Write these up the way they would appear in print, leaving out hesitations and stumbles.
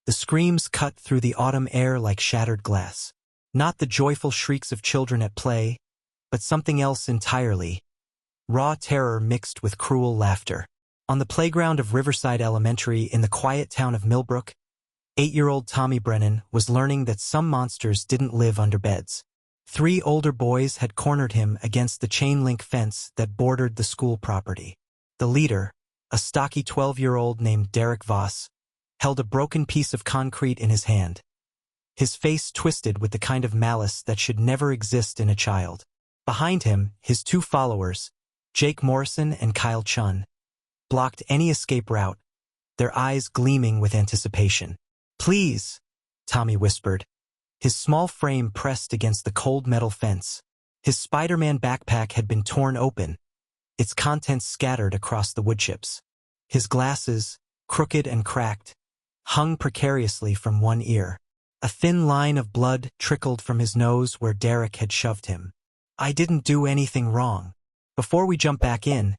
The screams cut through the autumn air like shattered glass. Not the joyful shrieks of children at play, but something else entirely. Raw terror mixed with cruel laughter. On the playground of Riverside Elementary in the quiet town of Millbrook, 8-year-old Tommy Brennan was learning that some monsters didn't live under beds. 3 older boys had cornered him against the chain-link fence that bordered the school property. The leader, a stocky 12-year-old named Derek Voss, held a broken piece of concrete in his hand. His face twisted with the kind of malice that should never exist in a child. Behind him, his 2 followers, Morrison and Kyle Chen, blocked any escape route, their eyes gleaming with anticipation. "Please," Tommy whispered, his small frame pressed against the cold metal fence. His Spider-Man backpack had been torn open, its contents scattered across the woodchips. His glasses, crooked and cracked, hung precariously from one ear. A thin line of blood trickled from his nose where Derek had shoved him. "I didn't do anything wrong. Before we jump back in,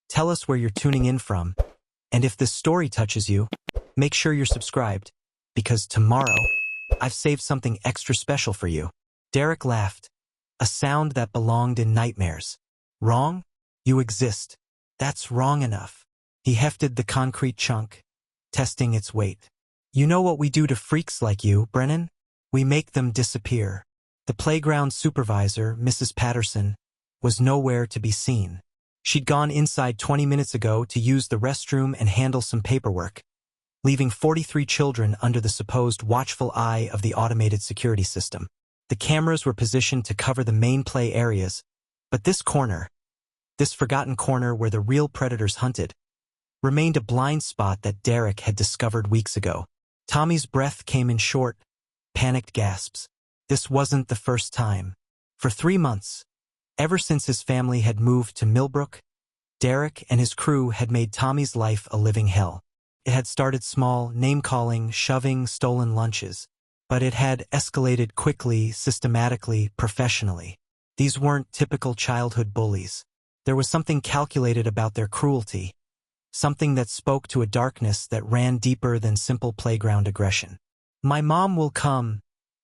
tell us where you're tuning in from, and if this story touches you, make sure you're subscribed, because tomorrow, I've saved something extra special for you." Derek laughed, a sound that belonged in nightmares. "Wrong? You exist. That's wrong enough." He hefted the concrete chunk, testing its weight. "You know what we do to freaks like you, Brennan? We make them disappear." The playground supervisor, Mrs. Patterson, was nowhere to be seen. She'd gone inside 20 minutes ago to use the restroom and handle some paperwork, leaving 43 children under the supposed watchful eye of the automated security system. The cameras were positioned to cover the main play areas, but this corner, this forgotten corner where the real predators hunted, remained a blind spot that Derek had discovered weeks ago. Tommy's breath came in short, panicked gasps. This wasn't the first time. For 3 months, ever since his family had moved to Millbrook, Derek and his crew had made Tommy's life a living hell. It had started small, name-calling, shoving, stolen lunches, but it had escalated quickly, systematically, professionally. These weren't typical childhood bullies. There was something calculated about their cruelty, something that spoke to a darkness that ran deeper than simple playground aggression. "My mom will come,"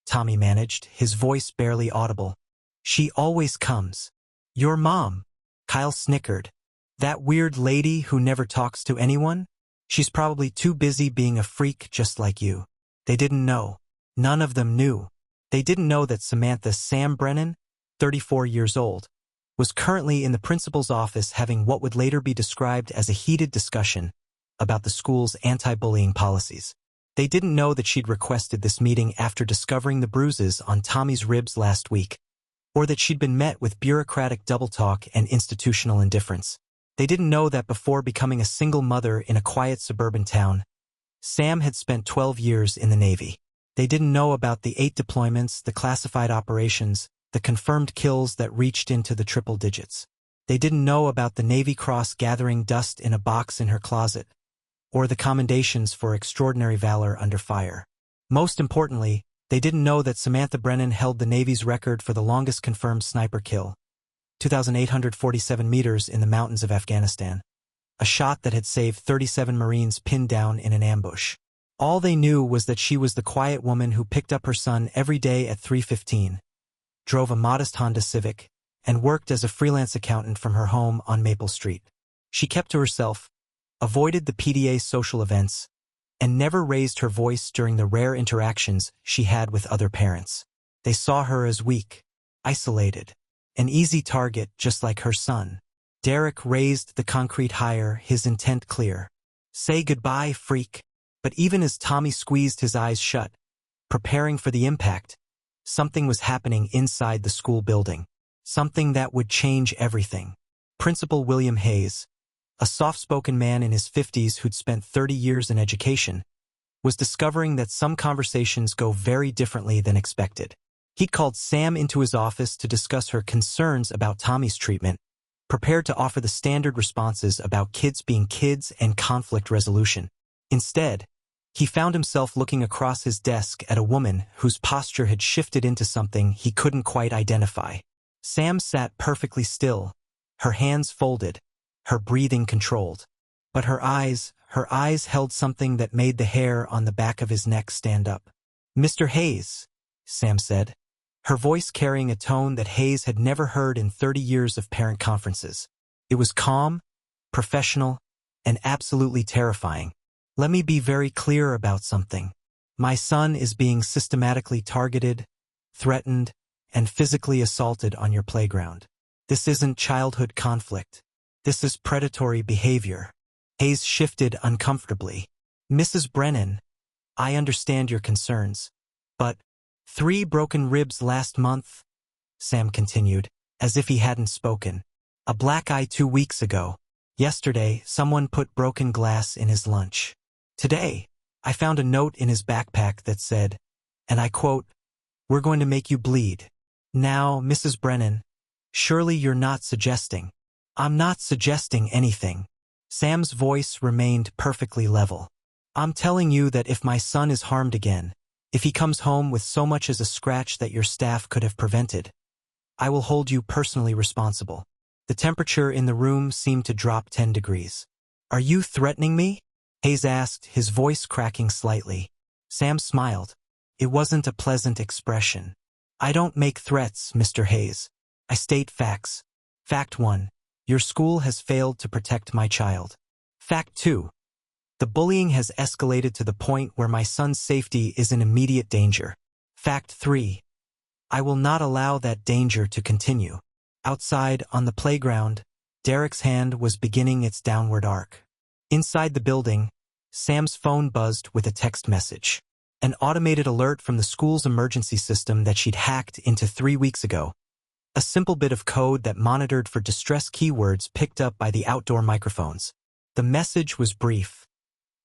Tommy managed, his voice barely audible. "She always comes." "Your mom?" Kyle snickered. "That weird lady who never talks to anyone? She's probably too busy being a freak just like you." They didn't know. None of them knew. They didn't know that Samantha Sam Brennan, 34 years old, was currently in the principal's office having what would later be described as a heated discussion about the school's anti-bullying policies. They didn't know that she'd requested this meeting after discovering the bruises on Tommy's ribs last week, or that she'd been met with bureaucratic double-talk and institutional indifference. They didn't know that before becoming a single mother in a quiet suburban town, Sam had spent 12 years in the Navy. They didn't know about the 8 deployments, the classified operations, the confirmed kills that reached into the triple digits. They didn't know about the Navy Cross gathering dust in a box in her closet, or the commendations for extraordinary valor under fire. Most importantly, they didn't know that Samantha Brennan held the Navy's record for the longest confirmed sniper kill, 2,847 meters in the mountains of Afghanistan, a shot that had saved 37 Marines pinned down in an ambush. All they knew was that she was the quiet woman who picked up her son every day at 3:15, drove a modest Honda Civic, and worked as a freelance accountant from her home on Maple Street. She kept to herself, avoided the PDA social events, and never raised her voice during the rare interactions she had with other parents. They saw her as weak, isolated, an easy target just like her son. Derek raised the concrete higher, his intent clear. "Say goodbye, freak." But even as Tommy squeezed his eyes shut, preparing for the impact, something was happening inside the school building. Something that would change everything. Principal William Hayes, a soft-spoken man in his 50s who'd spent 30 years in education, was discovering that some conversations go very differently than expected. He'd called Sam into his office to discuss her concerns about Tommy's treatment, prepared to offer the standard responses about kids being kids and conflict resolution. Instead, he found himself looking across his desk at a woman whose posture had shifted into something he couldn't quite identify. Sam sat perfectly still, her hands folded, her breathing controlled. But her eyes held something that made the hair on the back of his neck stand up. "Mr. Hayes," Sam said, her voice carrying a tone that Hayes had never heard in 30 years of parent conferences. It was calm, professional, and absolutely terrifying. "Let me be very clear about something. My son is being systematically targeted, threatened, and physically assaulted on your playground. This isn't childhood conflict. This is predatory behavior." Hayes shifted uncomfortably. "Mrs. Brennan, I understand your concerns. But 3 broken ribs last month," Sam continued, as if he hadn't spoken. "A black eye 2 weeks ago. Yesterday, someone put broken glass in his lunch. Today, I found a note in his backpack that said, and I quote, 'We're going to make you bleed.' Now, Mrs. Brennan, surely you're not suggesting—" "I'm not suggesting anything." Sam's voice remained perfectly level. "I'm telling you that if my son is harmed again, if he comes home with so much as a scratch that your staff could have prevented, I will hold you personally responsible." The temperature in the room seemed to drop 10 degrees. "Are you threatening me?" Hayes asked, his voice cracking slightly. Sam smiled. It wasn't a pleasant expression. "I don't make threats, Mr. Hayes. I state facts. Fact 1. Your school has failed to protect my child. Fact 2. The bullying has escalated to the point where my son's safety is in immediate danger. Fact 3. I will not allow that danger to continue." Outside, on the playground, Derek's hand was beginning its downward arc. Inside the building, Sam's phone buzzed with a text message. An automated alert from the school's emergency system that she'd hacked into 3 weeks ago. A simple bit of code that monitored for distress keywords picked up by the outdoor microphones. The message was brief.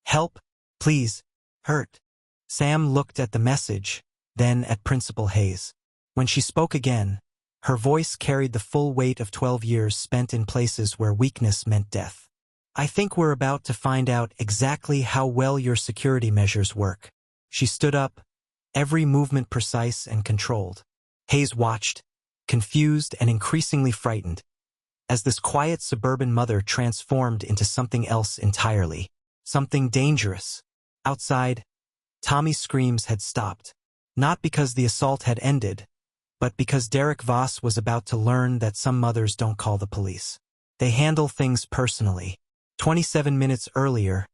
"Help, please, hurt." Sam looked at the message, then at Principal Hayes. When she spoke again, her voice carried the full weight of 12 years spent in places where weakness meant death. "I think we're about to find out exactly how well your security measures work." She stood up, every movement precise and controlled. Hayes watched, confused and increasingly frightened, as this quiet suburban mother transformed into something else entirely, something dangerous. Outside, Tommy's screams had stopped, not because the assault had ended, but because Derek Voss was about to learn that some mothers don't call the police. They handle things personally. 27 minutes earlier,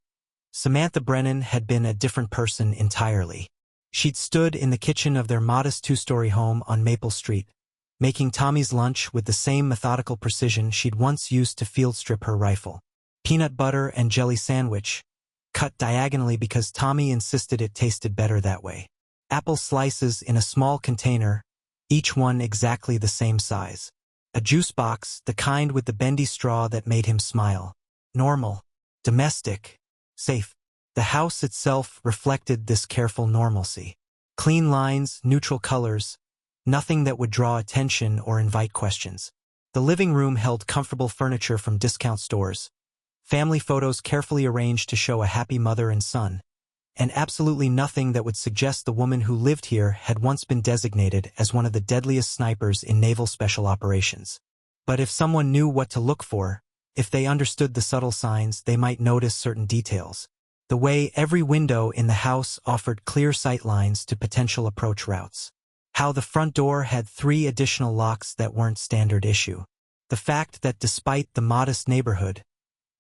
Samantha Brennan had been a different person entirely. She'd stood in the kitchen of their modest 2-story home on Maple Street, making Tommy's lunch with the same methodical precision she'd once used to field strip her rifle. Peanut butter and jelly sandwich, cut diagonally because Tommy insisted it tasted better that way. Apple slices in a small container, each one exactly the same size. A juice box, the kind with the bendy straw that made him smile. Normal, domestic, safe. The house itself reflected this careful normalcy. Clean lines, neutral colors, nothing that would draw attention or invite questions. The living room held comfortable furniture from discount stores, family photos carefully arranged to show a happy mother and son, and absolutely nothing that would suggest the woman who lived here had once been designated as one of the deadliest snipers in naval special operations. But if someone knew what to look for, if they understood the subtle signs, they might notice certain details. The way every window in the house offered clear sight lines to potential approach routes. How the front door had 3 additional locks that weren't standard issue. The fact that despite the modest neighborhood,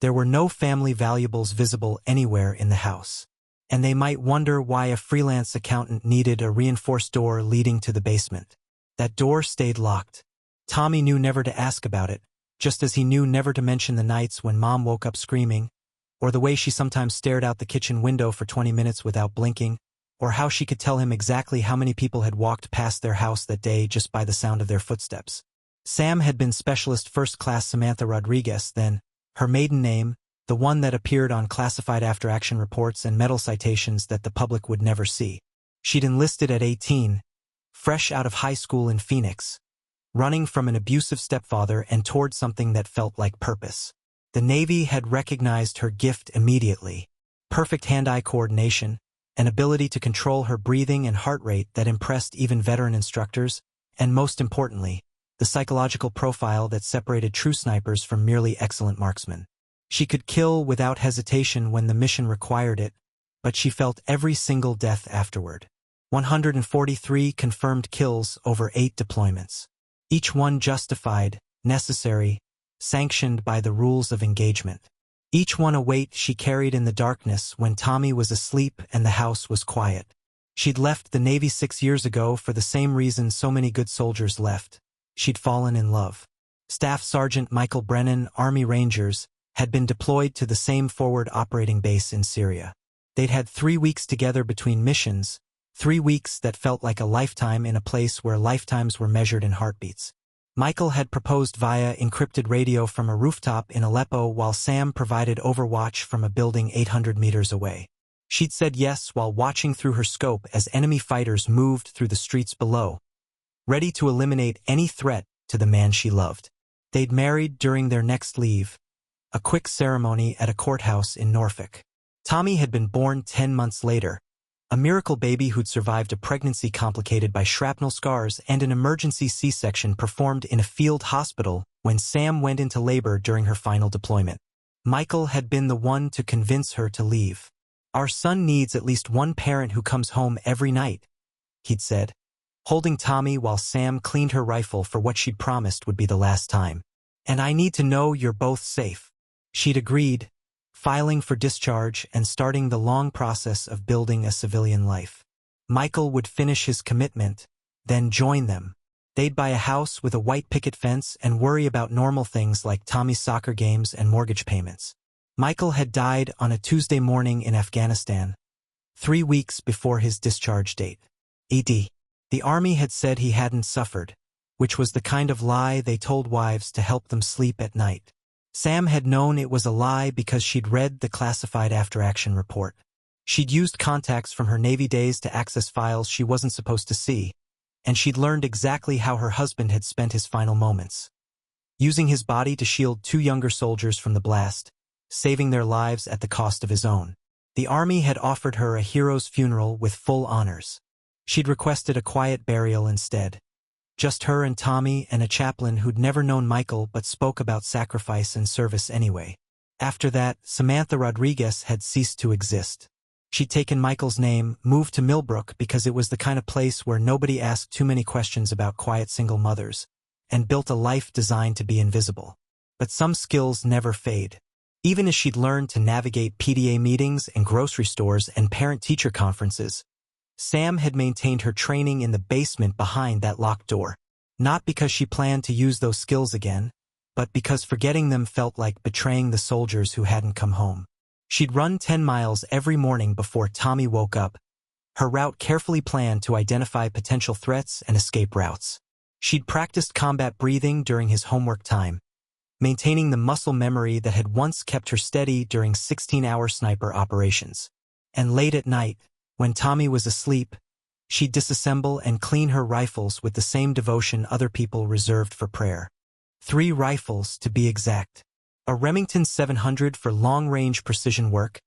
there were no family valuables visible anywhere in the house. And they might wonder why a freelance accountant needed a reinforced door leading to the basement. That door stayed locked. Tommy knew never to ask about it, just as he knew never to mention the nights when Mom woke up screaming, or the way she sometimes stared out the kitchen window for 20 minutes without blinking, or how she could tell him exactly how many people had walked past their house that day just by the sound of their footsteps. Sam had been Specialist First Class Samantha Rodriguez then, her maiden name, the one that appeared on classified after-action reports and medal citations that the public would never see. She'd enlisted at 18, fresh out of high school in Phoenix, running from an abusive stepfather and toward something that felt like purpose. The Navy had recognized her gift immediately. Perfect hand-eye coordination, an ability to control her breathing and heart rate that impressed even veteran instructors, and most importantly, the psychological profile that separated true snipers from merely excellent marksmen. She could kill without hesitation when the mission required it, but she felt every single death afterward. 143 confirmed kills over 8 deployments. Each one justified, necessary, sanctioned by the rules of engagement. Each one a weight she carried in the darkness when Tommy was asleep and the house was quiet. She'd left the Navy 6 years ago for the same reason so many good soldiers left. She'd fallen in love. Staff Sergeant Michael Brennan, Army Rangers, had been deployed to the same forward operating base in Syria. They'd had 3 weeks together between missions, 3 weeks that felt like a lifetime in a place where lifetimes were measured in heartbeats. Michael had proposed via encrypted radio from a rooftop in Aleppo while Sam provided overwatch from a building 800 meters away. She'd said yes while watching through her scope as enemy fighters moved through the streets below, ready to eliminate any threat to the man she loved. They'd married during their next leave, a quick ceremony at a courthouse in Norfolk. Tommy had been born 10 months later, a miracle baby who'd survived a pregnancy complicated by shrapnel scars and an emergency C-section performed in a field hospital when Sam went into labor during her final deployment. Michael had been the one to convince her to leave. "Our son needs at least one parent who comes home every night," he'd said, holding Tommy while Sam cleaned her rifle for what she'd promised would be the last time. "And I need to know you're both safe." She'd agreed, filing for discharge and starting the long process of building a civilian life. Michael would finish his commitment, then join them. They'd buy a house with a white picket fence and worry about normal things like Tommy's soccer games and mortgage payments. Michael had died on a Tuesday morning in Afghanistan, 3 weeks before his discharge date. The Army had said he hadn't suffered, which was the kind of lie they told wives to help them sleep at night. Sam had known it was a lie because she'd read the classified after-action report. She'd used contacts from her Navy days to access files she wasn't supposed to see, and she'd learned exactly how her husband had spent his final moments. Using his body to shield 2 younger soldiers from the blast, saving their lives at the cost of his own. The Army had offered her a hero's funeral with full honors. She'd requested a quiet burial instead. Just her and Tommy and a chaplain who'd never known Michael but spoke about sacrifice and service anyway. After that, Samantha Rodriguez had ceased to exist. She'd taken Michael's name, moved to Millbrook because it was the kind of place where nobody asked too many questions about quiet single mothers, and built a life designed to be invisible. But some skills never fade. Even as she'd learned to navigate PDA meetings and grocery stores and parent-teacher conferences, Sam had maintained her training in the basement behind that locked door. Not because she planned to use those skills again, but because forgetting them felt like betraying the soldiers who hadn't come home. She'd run 10 miles every morning before Tommy woke up, her route carefully planned to identify potential threats and escape routes. She'd practiced combat breathing during his homework time, maintaining the muscle memory that had once kept her steady during 16-hour sniper operations. And late at night, when Tommy was asleep, she'd disassemble and clean her rifles with the same devotion other people reserved for prayer. 3 rifles, to be exact. A Remington 700 for long-range precision work,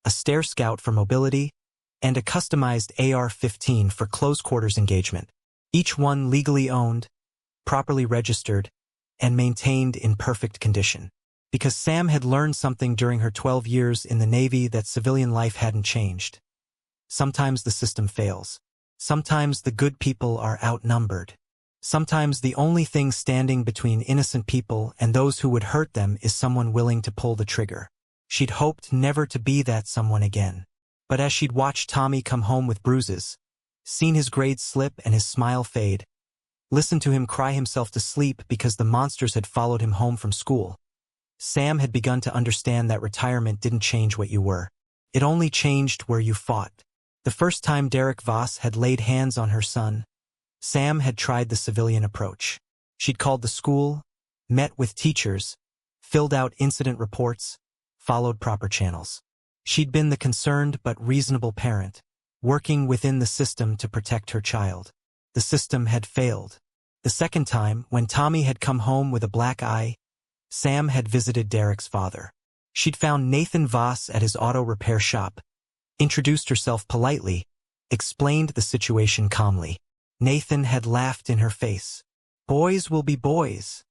a Stair Scout for mobility, and a customized AR-15 for close-quarters engagement. Each one legally owned, properly registered, and maintained in perfect condition. Because Sam had learned something during her 12 years in the Navy that civilian life hadn't changed. Sometimes the system fails. Sometimes the good people are outnumbered. Sometimes the only thing standing between innocent people and those who would hurt them is someone willing to pull the trigger. She'd hoped never to be that someone again. But as she'd watched Tommy come home with bruises, seen his grades slip and his smile fade, listened to him cry himself to sleep because the monsters had followed him home from school, Sam had begun to understand that retirement didn't change what you were. It only changed where you fought. The first time Derek Voss had laid hands on her son, Sam had tried the civilian approach. She'd called the school, met with teachers, filled out incident reports, followed proper channels. She'd been the concerned but reasonable parent, working within the system to protect her child. The system had failed. The second time, when Tommy had come home with a black eye, Sam had visited Derek's father. She'd found Nathan Voss at his auto repair shop, introduced herself politely, explained the situation calmly. Nathan had laughed in her face. "Boys will be boys,"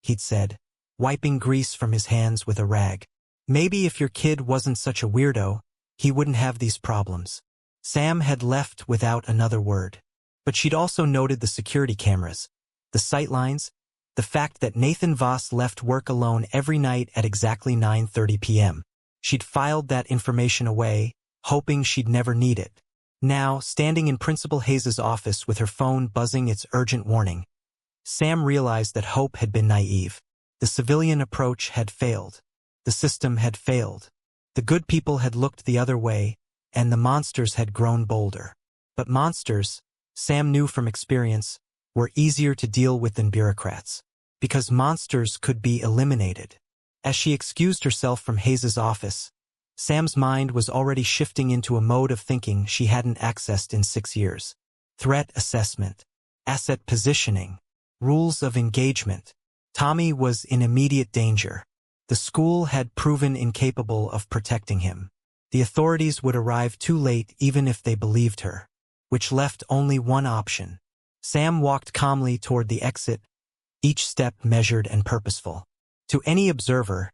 he'd said, wiping grease from his hands with a rag. Maybe if your kid wasn't such a weirdo, he wouldn't have these problems. Sam had left without another word. But she'd also noted the security cameras, the sightlines, the fact that Nathan Voss left work alone every night at exactly 9:30 p.m. She'd filed that information away, hoping she'd never need it. Now, standing in Principal Hayes's office with her phone buzzing its urgent warning, Sam realized that hope had been naive. The civilian approach had failed. The system had failed. The good people had looked the other way, and the monsters had grown bolder. But monsters, Sam knew from experience, were easier to deal with than bureaucrats. Because monsters could be eliminated. As she excused herself from Hayes's office, Sam's mind was already shifting into a mode of thinking she hadn't accessed in 6 years. Threat assessment, asset positioning, rules of engagement. Tommy was in immediate danger. The school had proven incapable of protecting him. The authorities would arrive too late even if they believed her, which left only one option. Sam walked calmly toward the exit, each step measured and purposeful. To any observer,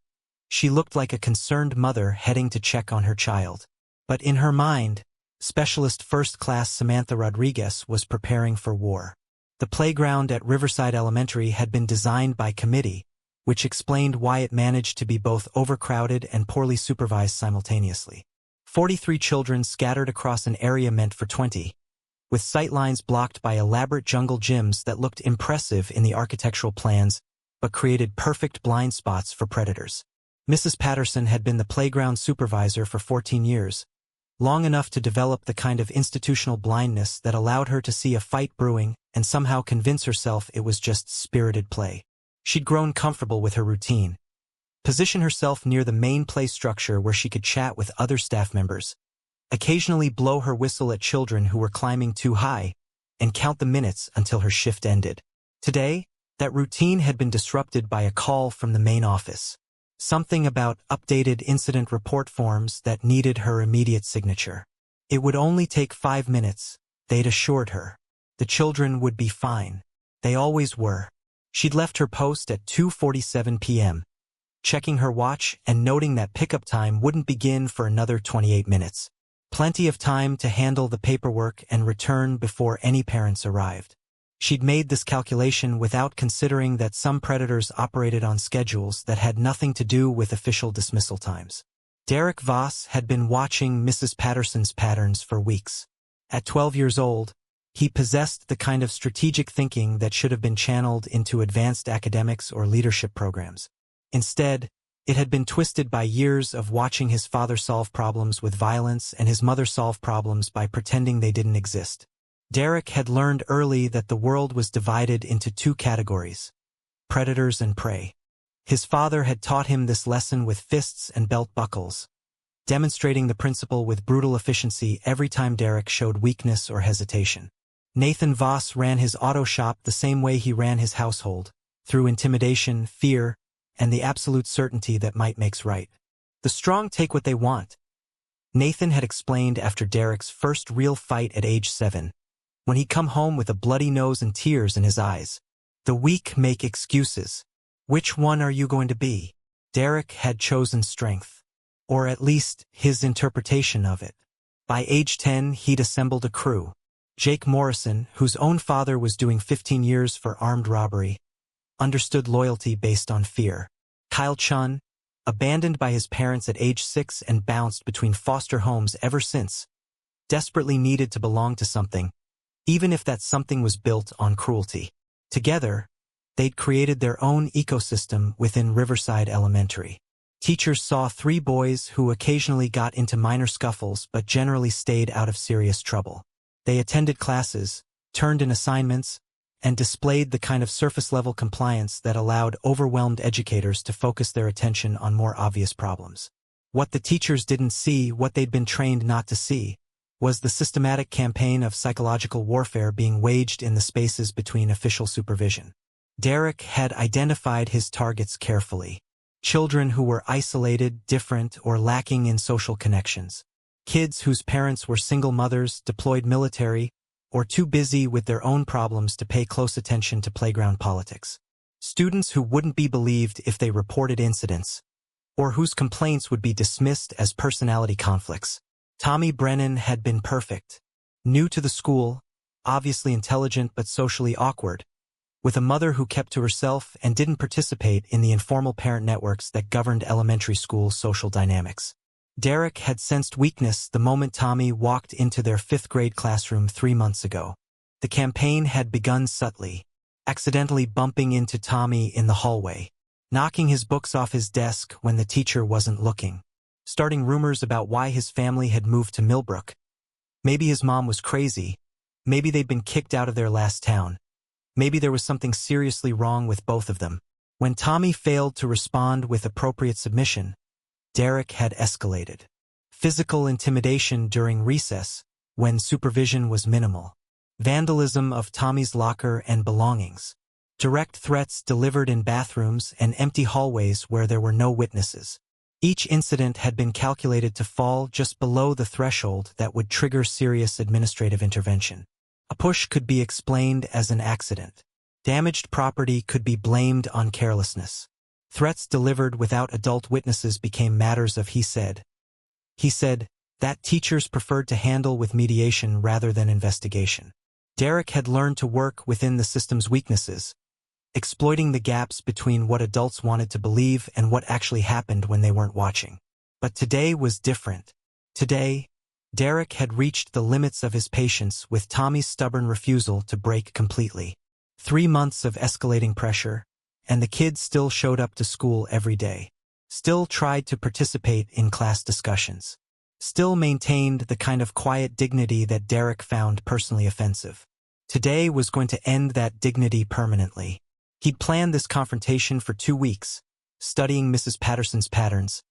she looked like a concerned mother heading to check on her child. But in her mind, Specialist First Class Samantha Rodriguez was preparing for war. The playground at Riverside Elementary had been designed by committee, which explained why it managed to be both overcrowded and poorly supervised simultaneously. 43 children scattered across an area meant for 20, with sightlines blocked by elaborate jungle gyms that looked impressive in the architectural plans but created perfect blind spots for predators. Mrs. Patterson had been the playground supervisor for 14 years, long enough to develop the kind of institutional blindness that allowed her to see a fight brewing and somehow convince herself it was just spirited play. She'd grown comfortable with her routine, position herself near the main play structure where she could chat with other staff members, occasionally blow her whistle at children who were climbing too high, and count the minutes until her shift ended. Today, that routine had been disrupted by a call from the main office. Something about updated incident report forms that needed her immediate signature. It would only take 5 minutes, they'd assured her. The children would be fine. They always were. She'd left her post at 2:47 p.m., checking her watch and noting that pickup time wouldn't begin for another 28 minutes. Plenty of time to handle the paperwork and return before any parents arrived. She'd made this calculation without considering that some predators operated on schedules that had nothing to do with official dismissal times. Derek Voss had been watching Mrs. Patterson's patterns for weeks. At 12 years old, he possessed the kind of strategic thinking that should have been channeled into advanced academics or leadership programs. Instead, it had been twisted by years of watching his father solve problems with violence and his mother solve problems by pretending they didn't exist. Derek had learned early that the world was divided into 2 categories: predators and prey. His father had taught him this lesson with fists and belt buckles, demonstrating the principle with brutal efficiency every time Derek showed weakness or hesitation. Nathan Voss ran his auto shop the same way he ran his household, through intimidation, fear, and the absolute certainty that might makes right. The strong take what they want. Nathan had explained after Derek's first real fight at age 7, when he'd come home with a bloody nose and tears in his eyes. The weak make excuses. Which one are you going to be? Derek had chosen strength, or at least his interpretation of it. By age 10, he'd assembled a crew. Jake Morrison, whose own father was doing 15 years for armed robbery, understood loyalty based on fear. Kyle Chen, abandoned by his parents at age 6 and bounced between foster homes ever since, desperately needed to belong to something, even if that something was built on cruelty. Together, they'd created their own ecosystem within Riverside Elementary. Teachers saw 3 boys who occasionally got into minor scuffles but generally stayed out of serious trouble. They attended classes, turned in assignments, and displayed the kind of surface-level compliance that allowed overwhelmed educators to focus their attention on more obvious problems. What the teachers didn't see, what they'd been trained not to see, was the systematic campaign of psychological warfare being waged in the spaces between official supervision. Derek had identified his targets carefully. Children who were isolated, different, or lacking in social connections. Kids whose parents were single mothers, deployed military, or too busy with their own problems to pay close attention to playground politics. Students who wouldn't be believed if they reported incidents. or whose complaints would be dismissed as personality conflicts. Tommy Brennan had been perfect. New to the school, obviously intelligent but socially awkward, with a mother who kept to herself and didn't participate in the informal parent networks that governed elementary school social dynamics. Derek had sensed weakness the moment Tommy walked into their 5th grade classroom 3 months ago. The campaign had begun subtly, accidentally bumping into Tommy in the hallway, knocking his books off his desk when the teacher wasn't looking, starting rumors about why his family had moved to Millbrook. Maybe his mom was crazy, maybe they'd been kicked out of their last town, maybe there was something seriously wrong with both of them. When Tommy failed to respond with appropriate submission, Derek had escalated. Physical intimidation during recess, when supervision was minimal. Vandalism of Tommy's locker and belongings. Direct threats delivered in bathrooms and empty hallways where there were no witnesses. Each incident had been calculated to fall just below the threshold that would trigger serious administrative intervention. A push could be explained as an accident. Damaged property could be blamed on carelessness. Threats delivered without adult witnesses became matters of he said. He said that teachers preferred to handle with mediation rather than investigation. Derek had learned to work within the system's weaknesses, exploiting the gaps between what adults wanted to believe and what actually happened when they weren't watching. But today was different. Today, Derek had reached the limits of his patience with Tommy's stubborn refusal to break completely. 3 months of escalating pressure, and the kid still showed up to school every day, still tried to participate in class discussions, still maintained the kind of quiet dignity that Derek found personally offensive. Today was going to end that dignity permanently. He'd planned this confrontation for 2 weeks, studying Mrs. Patterson's patterns,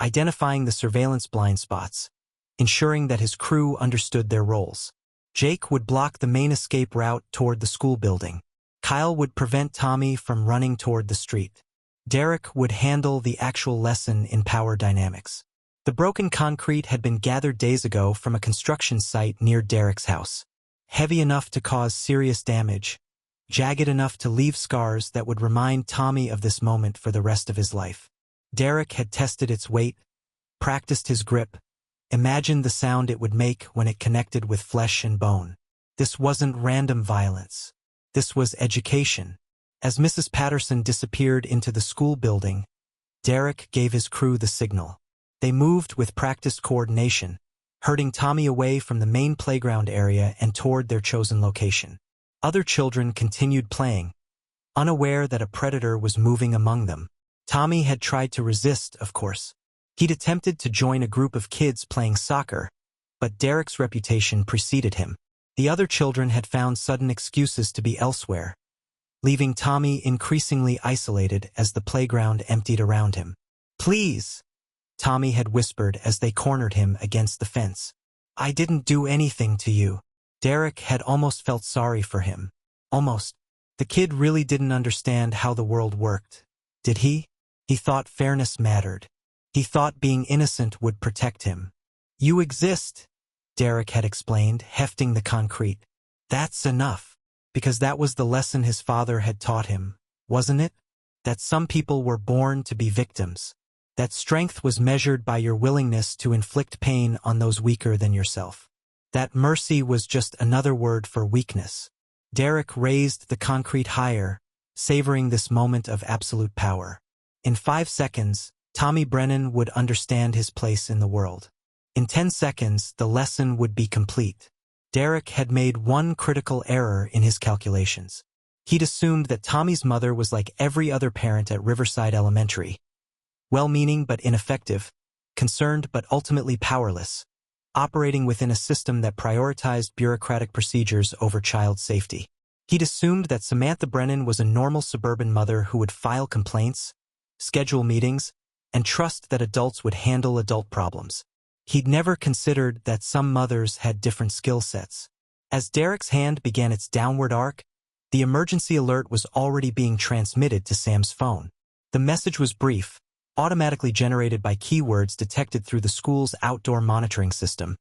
identifying the surveillance blind spots, ensuring that his crew understood their roles. Jake would block the main escape route toward the school building. Kyle would prevent Tommy from running toward the street. Derek would handle the actual lesson in power dynamics. The broken concrete had been gathered days ago from a construction site near Derek's house. Heavy enough to cause serious damage, jagged enough to leave scars that would remind Tommy of this moment for the rest of his life. Derek had tested its weight, practiced his grip, imagined the sound it would make when it connected with flesh and bone. This wasn't random violence. This was education. As Mrs. Patterson disappeared into the school building, Derek gave his crew the signal. They moved with practiced coordination, herding Tommy away from the main playground area and toward their chosen location. Other children continued playing, unaware that a predator was moving among them. Tommy had tried to resist, of course. He'd attempted to join a group of kids playing soccer, but Derek's reputation preceded him. The other children had found sudden excuses to be elsewhere, leaving Tommy increasingly isolated as the playground emptied around him. "Please," Tommy had whispered as they cornered him against the fence. "I didn't do anything to you." Derek had almost felt sorry for him. Almost. The kid really didn't understand how the world worked, did he? He thought fairness mattered. He thought being innocent would protect him. "You exist," Derek had explained, hefting the concrete. "That's enough." Because that was the lesson his father had taught him, wasn't it? That some people were born to be victims. That strength was measured by your willingness to inflict pain on those weaker than yourself. That mercy was just another word for weakness. Derek raised the concrete higher, savoring this moment of absolute power. In 5 seconds, Tommy Brennan would understand his place in the world. In 10 seconds, the lesson would be complete. Derek had made one critical error in his calculations. He'd assumed that Tommy's mother was like every other parent at Riverside Elementary. Well-meaning but ineffective, concerned but ultimately powerless, operating within a system that prioritized bureaucratic procedures over child safety. He'd assumed that Samantha Brennan was a normal suburban mother who would file complaints, schedule meetings, and trust that adults would handle adult problems. He'd never considered that some mothers had different skill sets. As Derek's hand began its downward arc, the emergency alert was already being transmitted to Sam's phone. The message was brief, automatically generated by keywords detected through the school's outdoor monitoring system.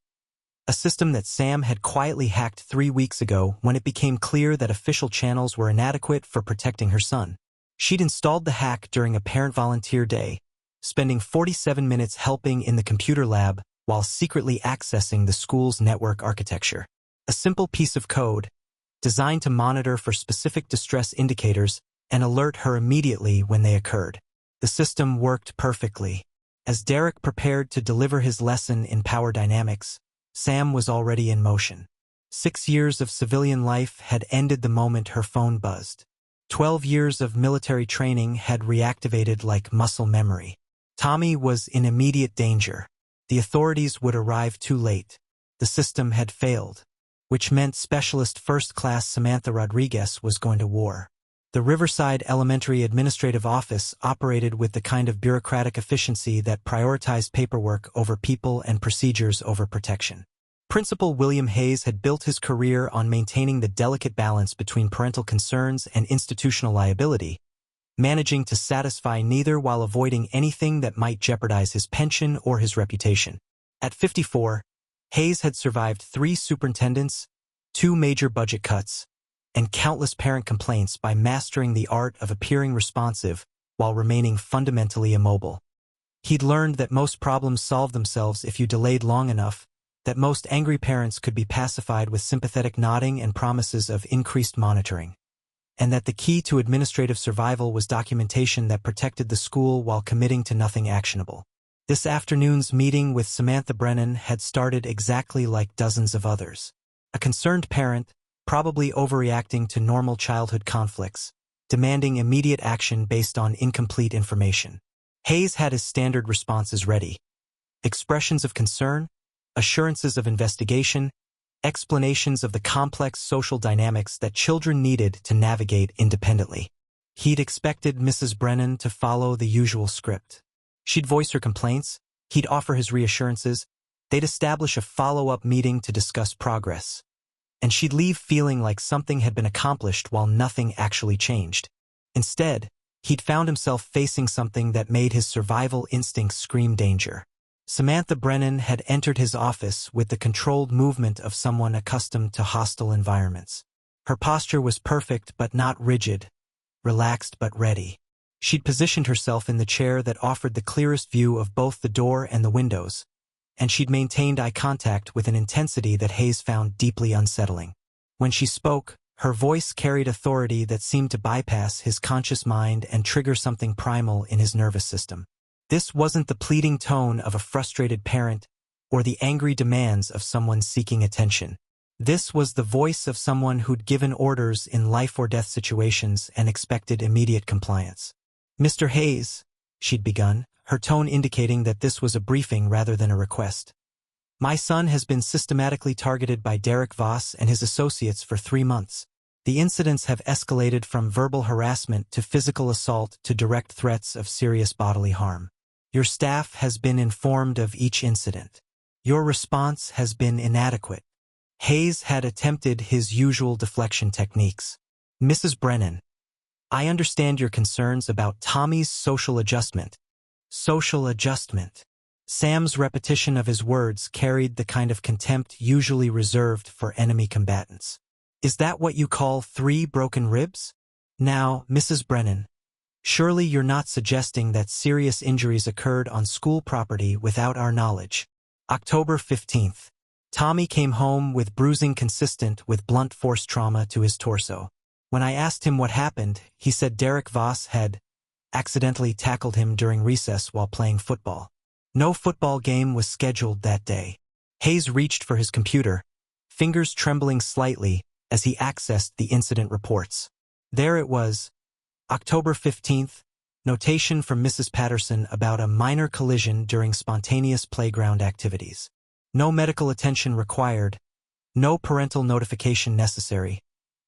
A system that Sam had quietly hacked 3 weeks ago when it became clear that official channels were inadequate for protecting her son. She'd installed the hack during a parent volunteer day, spending 47 minutes helping in the computer lab while secretly accessing the school's network architecture. A simple piece of code, designed to monitor for specific distress indicators and alert her immediately when they occurred. The system worked perfectly. As Derek prepared to deliver his lesson in power dynamics, Sam was already in motion. 6 years of civilian life had ended the moment her phone buzzed. 12 years of military training had reactivated like muscle memory. Tommy was in immediate danger. The authorities would arrive too late. The system had failed, which meant Specialist First Class Samantha Rodriguez was going to war. The Riverside Elementary Administrative Office operated with the kind of bureaucratic efficiency that prioritized paperwork over people and procedures over protection. Principal William Hayes had built his career on maintaining the delicate balance between parental concerns and institutional liability, managing to satisfy neither while avoiding anything that might jeopardize his pension or his reputation. At 54, Hayes had survived 3 superintendents, 2 major budget cuts, and countless parent complaints by mastering the art of appearing responsive while remaining fundamentally immobile. He'd learned that most problems solve themselves if you delayed long enough, that most angry parents could be pacified with sympathetic nodding and promises of increased monitoring, and that the key to administrative survival was documentation that protected the school while committing to nothing actionable. This afternoon's meeting with Samantha Brennan had started exactly like dozens of others. A concerned parent, probably overreacting to normal childhood conflicts, demanding immediate action based on incomplete information. Hayes had his standard responses ready. Expressions of concern, assurances of investigation, explanations of the complex social dynamics that children needed to navigate independently. He'd expected Mrs. Brennan to follow the usual script. She'd voice her complaints, he'd offer his reassurances, they'd establish a follow-up meeting to discuss progress, and she'd leave feeling like something had been accomplished while nothing actually changed. Instead, he'd found himself facing something that made his survival instincts scream danger. Samantha Brennan had entered his office with the controlled movement of someone accustomed to hostile environments. Her posture was perfect but not rigid, relaxed but ready. She'd positioned herself in the chair that offered the clearest view of both the door and the windows, and she'd maintained eye contact with an intensity that Hayes found deeply unsettling. When she spoke, her voice carried authority that seemed to bypass his conscious mind and trigger something primal in his nervous system. This wasn't the pleading tone of a frustrated parent or the angry demands of someone seeking attention. This was the voice of someone who'd given orders in life-or-death situations and expected immediate compliance. "Mr. Hayes," she'd begun, her tone indicating that this was a briefing rather than a request. "My son has been systematically targeted by Derek Voss and his associates for 3 months. The incidents have escalated from verbal harassment to physical assault to direct threats of serious bodily harm. Your staff has been informed of each incident. Your response has been inadequate." Hayes had attempted his usual deflection techniques. "Mrs. Brennan, I understand your concerns about Tommy's social adjustment." Social adjustment. Sam's repetition of his words carried the kind of contempt usually reserved for enemy combatants. "Is that what you call 3 broken ribs? Now, Mrs. Brennan, surely you're not suggesting that serious injuries occurred on school property without our knowledge." October 15th. Tommy came home with bruising consistent with blunt force trauma to his torso. When I asked him what happened, he said Derek Voss had accidentally tackled him during recess while playing football. No football game was scheduled that day. Hayes reached for his computer, fingers trembling slightly as he accessed the incident reports. There it was, October 15th, notation from Mrs. Patterson about a minor collision during spontaneous playground activities. No medical attention required, no parental notification necessary,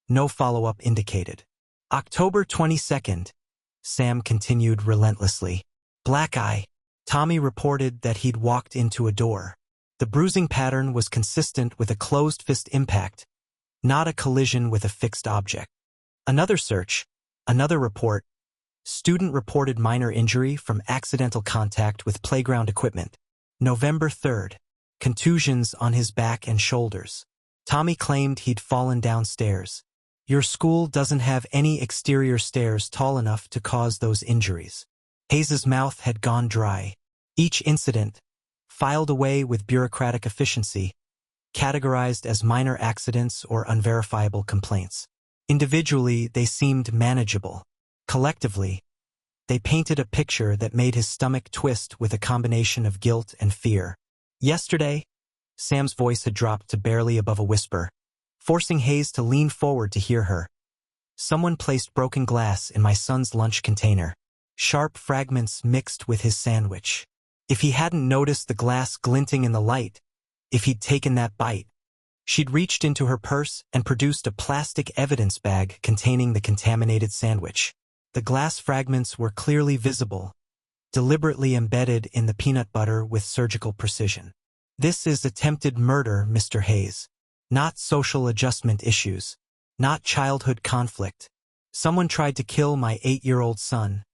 no follow-up indicated. October 22nd, Sam continued relentlessly. Black eye. Tommy reported that he'd walked into a door. The bruising pattern was consistent with a closed fist impact, not a collision with a fixed object. Another search, another report. Student reported minor injury from accidental contact with playground equipment. November 3rd. Contusions on his back and shoulders. Tommy claimed he'd fallen downstairs. Your school doesn't have any exterior stairs tall enough to cause those injuries. Hayes's mouth had gone dry. Each incident, filed away with bureaucratic efficiency, categorized as minor accidents or unverifiable complaints. Individually, they seemed manageable. Collectively, they painted a picture that made his stomach twist with a combination of guilt and fear. Yesterday, Sam's voice had dropped to barely above a whisper, forcing Hayes to lean forward to hear her. Someone placed broken glass in my son's lunch container. Sharp fragments mixed with his sandwich. If he hadn't noticed the glass glinting in the light, if he'd taken that bite, she'd reached into her purse and produced a plastic evidence bag containing the contaminated sandwich. The glass fragments were clearly visible, deliberately embedded in the peanut butter with surgical precision. This is attempted murder, Mr. Hayes. Not social adjustment issues. Not childhood conflict. Someone tried to kill my 8-year-old son,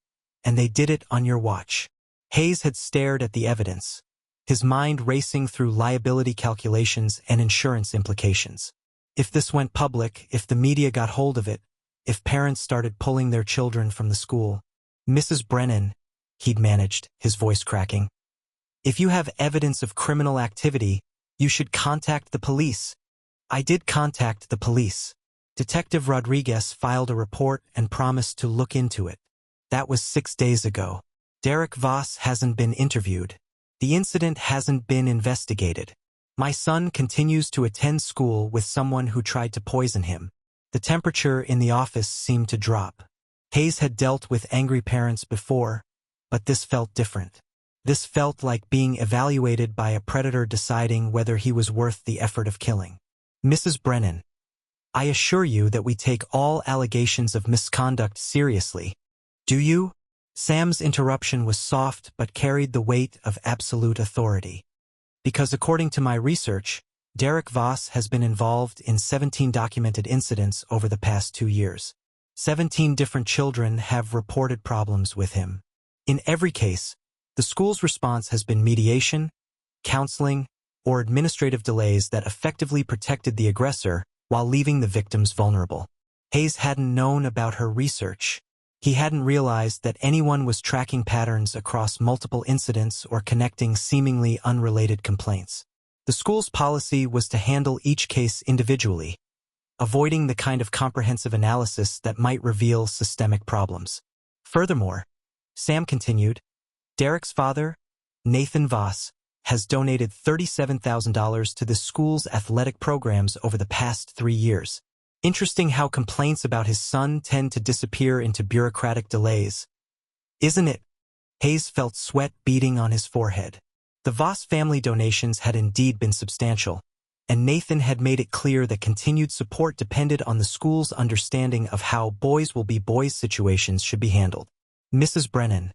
and they did it on your watch. Hayes had stared at the evidence, his mind racing through liability calculations and insurance implications. If this went public, if the media got hold of it, if parents started pulling their children from the school. Mrs. Brennan, he'd managed, his voice cracking. If you have evidence of criminal activity, you should contact the police. I did contact the police. Detective Rodriguez filed a report and promised to look into it. That was 6 days ago. Derek Voss hasn't been interviewed. The incident hasn't been investigated. My son continues to attend school with someone who tried to poison him. The temperature in the office seemed to drop. Hayes had dealt with angry parents before, but this felt different. This felt like being evaluated by a predator deciding whether he was worth the effort of killing. Mrs. Brennan, I assure you that we take all allegations of misconduct seriously. Do you? Sam's interruption was soft but carried the weight of absolute authority. Because according to my research, Derek Voss has been involved in 17 documented incidents over the past 2 years. 17 different children have reported problems with him. In every case, the school's response has been mediation, counseling, or administrative delays that effectively protected the aggressor while leaving the victims vulnerable. Hayes hadn't known about her research. He hadn't realized that anyone was tracking patterns across multiple incidents or connecting seemingly unrelated complaints. The school's policy was to handle each case individually, avoiding the kind of comprehensive analysis that might reveal systemic problems. Furthermore, Sam continued, Derek's father, Nathan Voss, has donated $37,000 to the school's athletic programs over the past 3 years. Interesting how complaints about his son tend to disappear into bureaucratic delays. Isn't it? Hayes felt sweat beading on his forehead. The Voss family donations had indeed been substantial, and Nathan had made it clear that continued support depended on the school's understanding of how boys will be boys situations should be handled. Mrs. Brennan,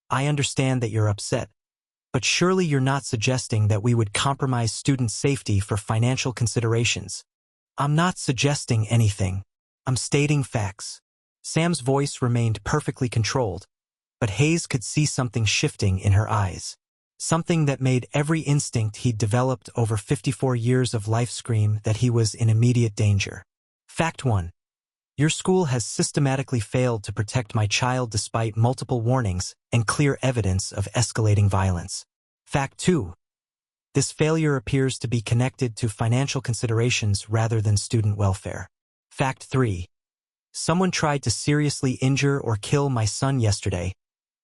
I understand that you're upset, but surely you're not suggesting that we would compromise student safety for financial considerations. I'm not suggesting anything. I'm stating facts. Sam's voice remained perfectly controlled, but Hayes could see something shifting in her eyes. Something that made every instinct he'd developed over 54 years of life scream that he was in immediate danger. Fact 1. Your school has systematically failed to protect my child despite multiple warnings and clear evidence of escalating violence. Fact 2. This failure appears to be connected to financial considerations rather than student welfare. Fact 3. Someone tried to seriously injure or kill my son yesterday,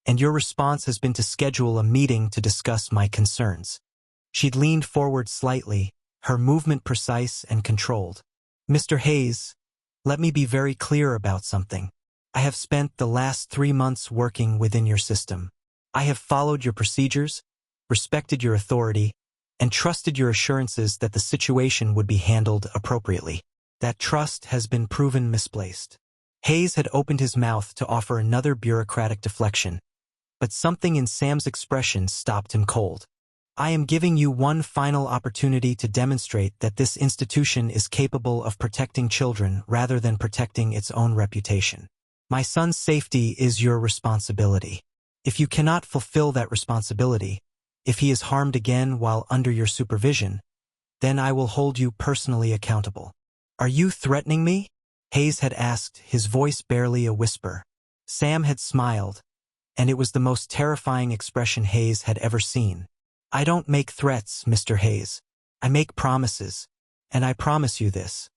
and your response has been to schedule a meeting to discuss my concerns. She'd leaned forward slightly, her movement precise and controlled. Mr. Hayes, let me be very clear about something. I have spent the last 3 months working within your system. I have followed your procedures, respected your authority, and trusted your assurances that the situation would be handled appropriately. That trust has been proven misplaced. Hayes had opened his mouth to offer another bureaucratic deflection, but something in Sam's expression stopped him cold. I am giving you one final opportunity to demonstrate that this institution is capable of protecting children rather than protecting its own reputation. My son's safety is your responsibility. If you cannot fulfill that responsibility, if he is harmed again while under your supervision, then I will hold you personally accountable. Are you threatening me? Hayes had asked, his voice barely a whisper. Sam had smiled, and it was the most terrifying expression Hayes had ever seen. "I don't make threats, Mr. Hayes. I make promises, and I promise you this.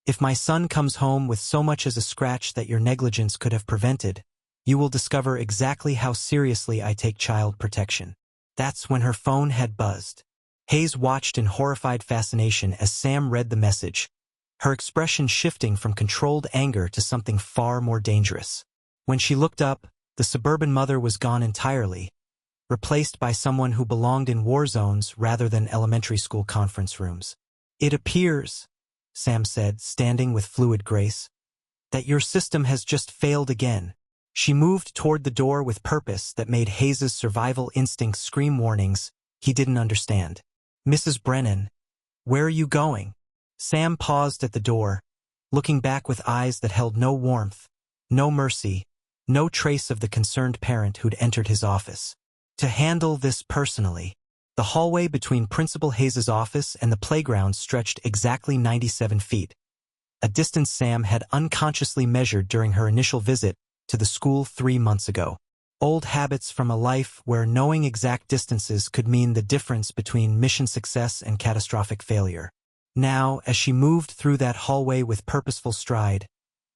If my son comes home with so much as a scratch that your negligence could have prevented, you will discover exactly how seriously I take child protection." That's when her phone had buzzed. Hayes watched in horrified fascination as Sam read the message, her expression shifting from controlled anger to something far more dangerous. When she looked up, the suburban mother was gone entirely, replaced by someone who belonged in war zones rather than elementary school conference rooms. "It appears," Sam said, standing with fluid grace, "that your system has just failed again." She moved toward the door with purpose that made Hayes's survival instincts scream warnings he didn't understand. "Mrs. Brennan, where are you going?" Sam paused at the door, looking back with eyes that held no warmth, no mercy, no trace of the concerned parent who'd entered his office. "To handle this personally." The hallway between Principal Hayes's office and the playground stretched exactly 97 feet, a distance Sam had unconsciously measured during her initial visit to the school 3 months ago. Old habits from a life where knowing exact distances could mean the difference between mission success and catastrophic failure. Now, as she moved through that hallway with purposeful stride,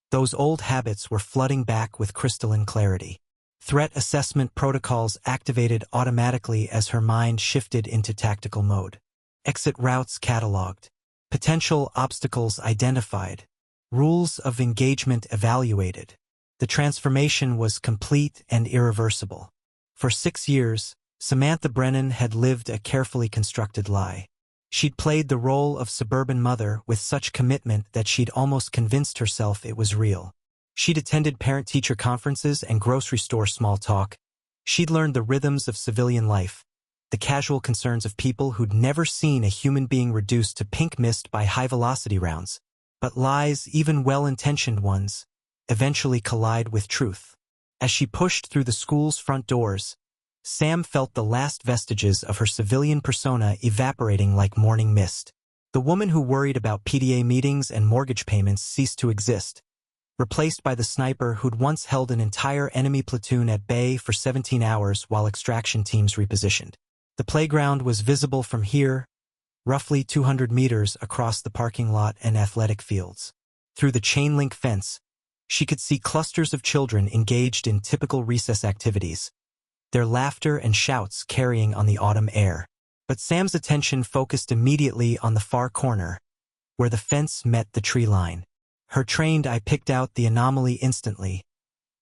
those old habits were flooding back with crystalline clarity. Threat assessment protocols activated automatically as her mind shifted into tactical mode. Exit routes cataloged. Potential obstacles identified. Rules of engagement evaluated. The transformation was complete and irreversible. For 6 years, Samantha Brennan had lived a carefully constructed lie. She'd played the role of suburban mother with such commitment that she'd almost convinced herself it was real. She'd attended parent-teacher conferences and grocery store small talk. She'd learned the rhythms of civilian life, the casual concerns of people who'd never seen a human being reduced to pink mist by high-velocity rounds. But lies, even well-intentioned ones, eventually collide with truth. As she pushed through the school's front doors, Sam felt the last vestiges of her civilian persona evaporating like morning mist. The woman who worried about PTA meetings and mortgage payments ceased to exist, replaced by the sniper who'd once held an entire enemy platoon at bay for 17 hours while extraction teams repositioned. The playground was visible from here, roughly 200 meters across the parking lot and athletic fields. Through the chain-link fence, she could see clusters of children engaged in typical recess activities, their laughter and shouts carrying on the autumn air. But Sam's attention focused immediately on the far corner, where the fence met the tree line. Her trained eye picked out the anomaly instantly.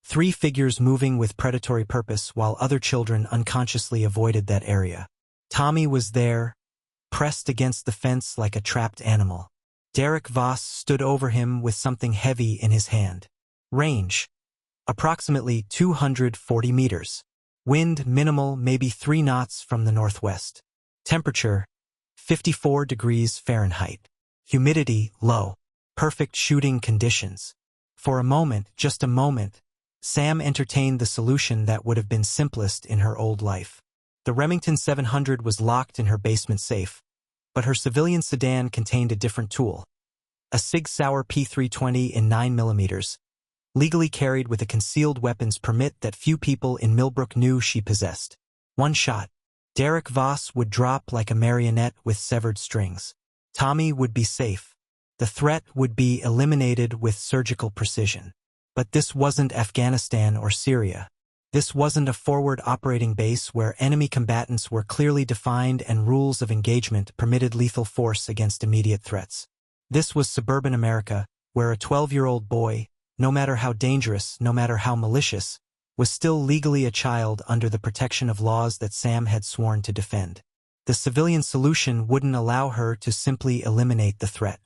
3 figures moving with predatory purpose while other children unconsciously avoided that area. Tommy was there, pressed against the fence like a trapped animal. Derek Voss stood over him with something heavy in his hand. Range: approximately 240 meters. Wind minimal, maybe 3 knots from the northwest. Temperature: 54 degrees Fahrenheit. Humidity low. Perfect shooting conditions. For a moment, just a moment, Sam entertained the solution that would have been simplest in her old life. The Remington 700 was locked in her basement safe, but her civilian sedan contained a different tool. A Sig Sauer P320 in 9mm, legally carried with a concealed weapons permit that few people in Millbrook knew she possessed. One shot. Derek Voss would drop like a marionette with severed strings. Tommy would be safe. The threat would be eliminated with surgical precision. But this wasn't Afghanistan or Syria. This wasn't a forward operating base where enemy combatants were clearly defined and rules of engagement permitted lethal force against immediate threats. This was suburban America, where a 12-year-old boy, no matter how dangerous, no matter how malicious, was still legally a child under the protection of laws that Sam had sworn to defend. The civilian solution wouldn't allow her to simply eliminate the threat,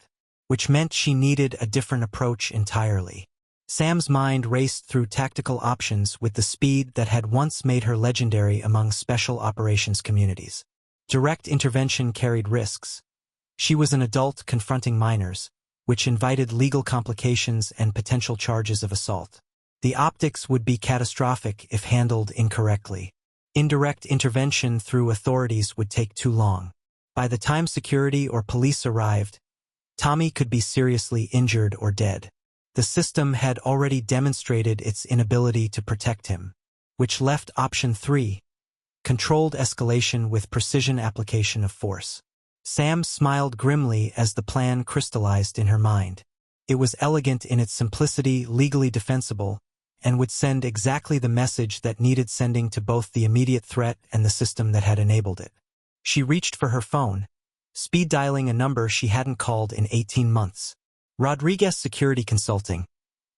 which meant she needed a different approach entirely. Sam's mind raced through tactical options with the speed that had once made her legendary among special operations communities. Direct intervention carried risks. She was an adult confronting minors, which invited legal complications and potential charges of assault. The optics would be catastrophic if handled incorrectly. Indirect intervention through authorities would take too long. By the time security or police arrived, Tommy could be seriously injured or dead. The system had already demonstrated its inability to protect him. which left option 3, controlled escalation with precision application of force. Sam smiled grimly as the plan crystallized in her mind. It was elegant in its simplicity, legally defensible, and would send exactly the message that needed sending to both the immediate threat and the system that had enabled it. She reached for her phone, speed dialing a number she hadn't called in 18 months. Rodriguez Security Consulting,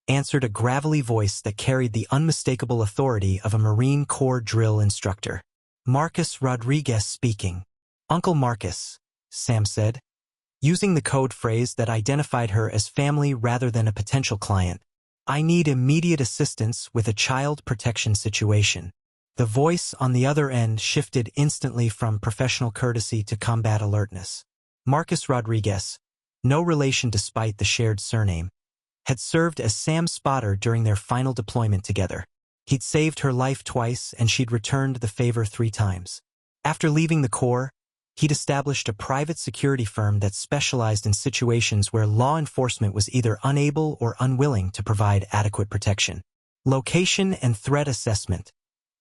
answered a gravelly voice that carried the unmistakable authority of a Marine Corps drill instructor. Marcus Rodriguez speaking. Uncle Marcus, Sam said, using the code phrase that identified her as family rather than a potential client. I need immediate assistance with a child protection situation. The voice on the other end shifted instantly from professional courtesy to combat alertness. Marcus Rodriguez, no relation despite the shared surname, had served as Sam's spotter during their final deployment together. He'd saved her life twice and she'd returned the favor 3 times. After leaving the Corps, he'd established a private security firm that specialized in situations where law enforcement was either unable or unwilling to provide adequate protection. Location and threat assessment,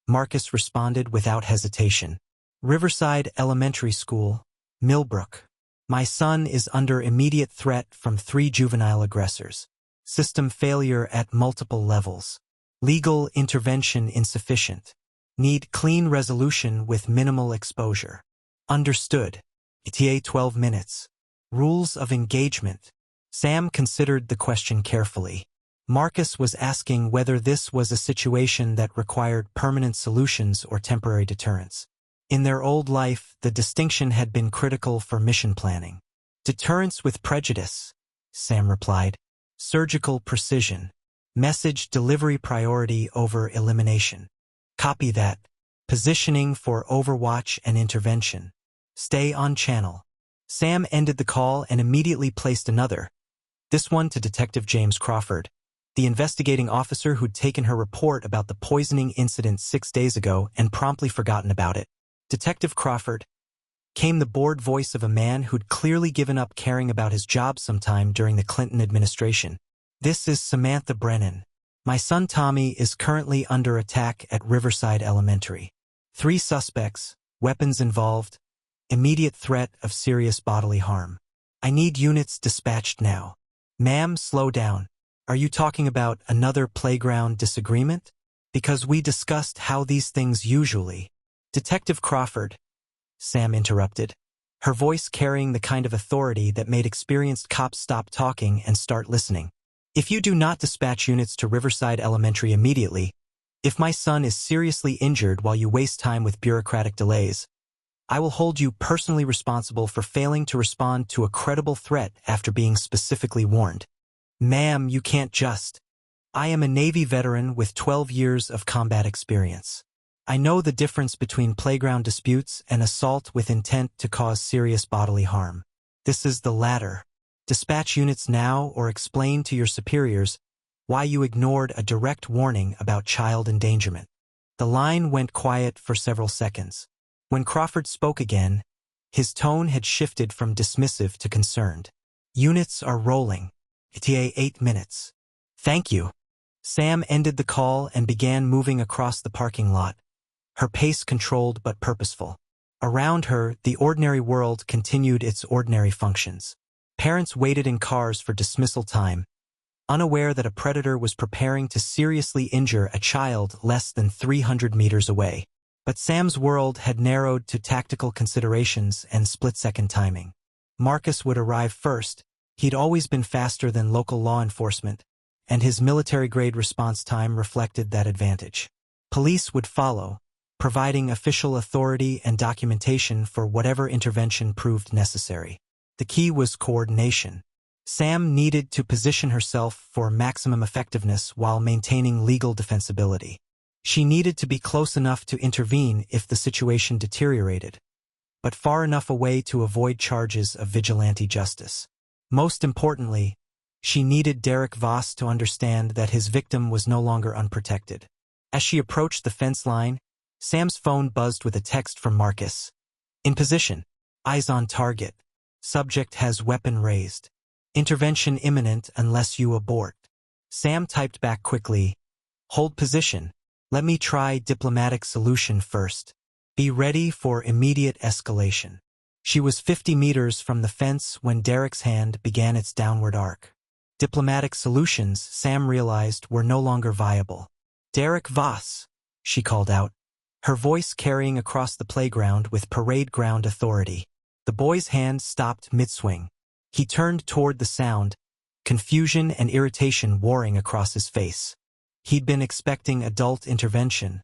Marcus responded without hesitation. Riverside Elementary School, Millbrook. My son is under immediate threat from 3 juvenile aggressors. System failure at multiple levels. Legal intervention insufficient. Need clean resolution with minimal exposure. Understood. ETA 12 minutes. Rules of engagement. Sam considered the question carefully. Marcus was asking whether this was a situation that required permanent solutions or temporary deterrence. In their old life, the distinction had been critical for mission planning. Deterrence with prejudice, Sam replied. Surgical precision. Message delivery priority over elimination. Copy that. Positioning for overwatch and intervention. Stay on channel. Sam ended the call and immediately placed another, this one to Detective James Crawford, the investigating officer who'd taken her report about the poisoning incident 6 days ago and promptly forgotten about it. Detective Crawford came the bored voice of a man who'd clearly given up caring about his job sometime during the Clinton administration. This is Samantha Brennan. My son Tommy is currently under attack at Riverside Elementary. 3 suspects, weapons involved, immediate threat of serious bodily harm. I need units dispatched now. Ma'am, slow down. Are you talking about another playground disagreement? Because we discussed how these things usually. Detective Crawford, Sam interrupted, her voice carrying the kind of authority that made experienced cops stop talking and start listening. If you do not dispatch units to Riverside Elementary immediately, if my son is seriously injured while you waste time with bureaucratic delays, I will hold you personally responsible for failing to respond to a credible threat after being specifically warned. Ma'am, you can't just. I am a Navy veteran with 12 years of combat experience. I know the difference between playground disputes and assault with intent to cause serious bodily harm. This is the latter. Dispatch units now or explain to your superiors why you ignored a direct warning about child endangerment. The line went quiet for several seconds. When Crawford spoke again, his tone had shifted from dismissive to concerned. Units are rolling. ETA 8 minutes. Thank you. Sam ended the call and began moving across the parking lot, her pace controlled but purposeful. Around her, the ordinary world continued its ordinary functions. Parents waited in cars for dismissal time, unaware that a predator was preparing to seriously injure a child less than 300 meters away. But Sam's world had narrowed to tactical considerations and split-second timing. Marcus would arrive first. He'd always been faster than local law enforcement, and his military-grade response time reflected that advantage. Police would follow, providing official authority and documentation for whatever intervention proved necessary. The key was coordination. Sam needed to position herself for maximum effectiveness while maintaining legal defensibility. She needed to be close enough to intervene if the situation deteriorated, but far enough away to avoid charges of vigilante justice. Most importantly, she needed Derek Voss to understand that his victim was no longer unprotected. As she approached the fence line, Sam's phone buzzed with a text from Marcus. In position. Eyes on target. Subject has weapon raised. Intervention imminent unless you abort. Sam typed back quickly. Hold position. Let me try diplomatic solution first. Be ready for immediate escalation. She was 50 meters from the fence when Derek's hand began its downward arc. Diplomatic solutions, Sam realized, were no longer viable. Derek Voss, she called out, her voice carrying across the playground with parade ground authority. The boy's hand stopped mid-swing. He turned toward the sound, confusion and irritation warring across his face. He'd been expecting adult intervention,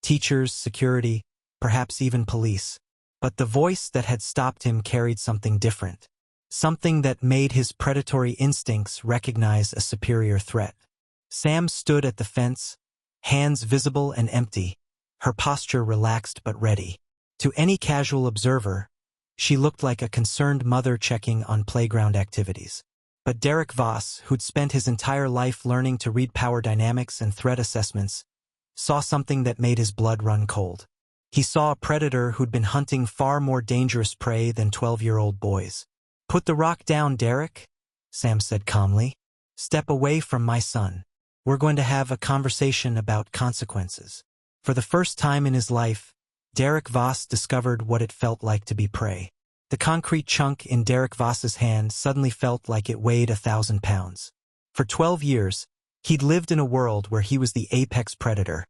teachers, security, perhaps even police. But the voice that had stopped him carried something different. Something that made his predatory instincts recognize a superior threat. Sam stood at the fence, hands visible and empty, her posture relaxed but ready. To any casual observer, she looked like a concerned mother checking on playground activities. But Derek Voss, who'd spent his entire life learning to read power dynamics and threat assessments, saw something that made his blood run cold. He saw a predator who'd been hunting far more dangerous prey than 12-year-old boys. "Put the rock down, Derek," Sam said calmly. "Step away from my son. We're going to have a conversation about consequences." For the first time in his life, Derek Voss discovered what it felt like to be prey. The concrete chunk in Derek Voss's hand suddenly felt like it weighed 1,000 pounds. For 12 years, he'd lived in a world where he was the apex predator,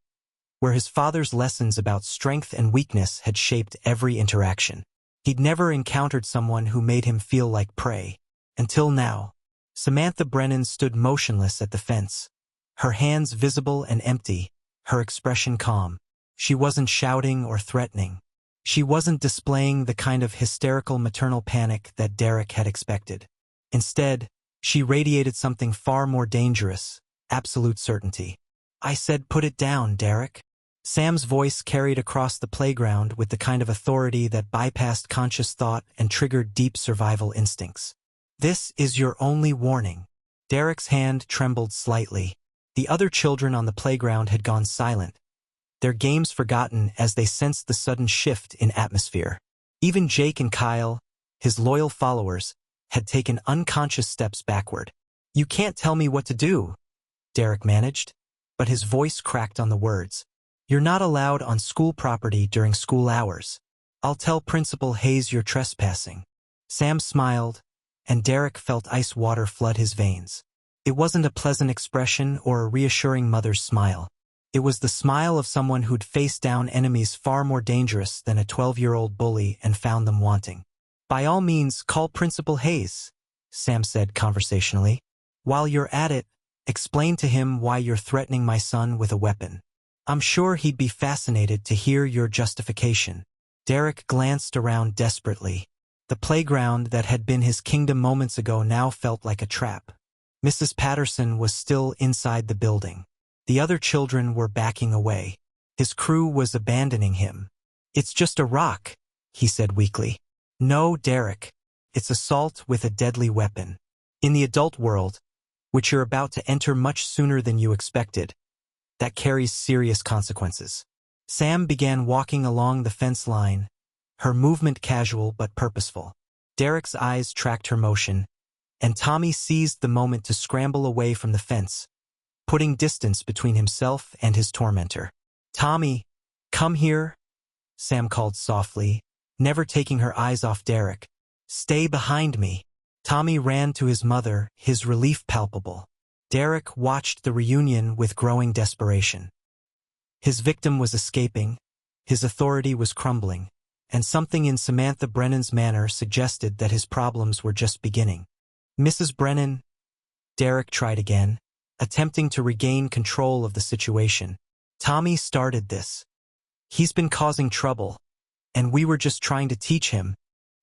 where his father's lessons about strength and weakness had shaped every interaction. He'd never encountered someone who made him feel like prey. Until now. Samantha Brennan stood motionless at the fence, her hands visible and empty, her expression calm. She wasn't shouting or threatening. She wasn't displaying the kind of hysterical maternal panic that Derek had expected. Instead, she radiated something far more dangerous, absolute certainty. "I said put it down, Derek." Sam's voice carried across the playground with the kind of authority that bypassed conscious thought and triggered deep survival instincts. "This is your only warning." Derek's hand trembled slightly. The other children on the playground had gone silent, their games forgotten as they sensed the sudden shift in atmosphere. Even Jake and Kyle, his loyal followers, had taken unconscious steps backward. "You can't tell me what to do," Derek managed, but his voice cracked on the words. "You're not allowed on school property during school hours. I'll tell Principal Hayes you're trespassing." Sam smiled, and Derek felt ice water flood his veins. It wasn't a pleasant expression or a reassuring mother's smile. It was the smile of someone who'd faced down enemies far more dangerous than a 12-year-old bully and found them wanting. "By all means, call Principal Hayes," Sam said conversationally. "While you're at it, explain to him why you're threatening my son with a weapon. I'm sure he'd be fascinated to hear your justification." Derek glanced around desperately. The playground that had been his kingdom moments ago now felt like a trap. Mrs. Patterson was still inside the building. The other children were backing away. His crew was abandoning him. "It's just a rock," he said weakly. "No, Derek. It's assault with a deadly weapon. In the adult world, which you're about to enter much sooner than you expected, that carries serious consequences." Sam began walking along the fence line, her movement casual but purposeful. Derek's eyes tracked her motion, and Tommy seized the moment to scramble away from the fence, putting distance between himself and his tormentor. "Tommy, come here," Sam called softly, never taking her eyes off Derek. "Stay behind me." Tommy ran to his mother, his relief palpable. Derek watched the reunion with growing desperation. His victim was escaping, his authority was crumbling, and something in Samantha Brennan's manner suggested that his problems were just beginning. "Mrs. Brennan," Derek tried again, attempting to regain control of the situation. "Tommy started this. He's been causing trouble, and we were just trying to teach him."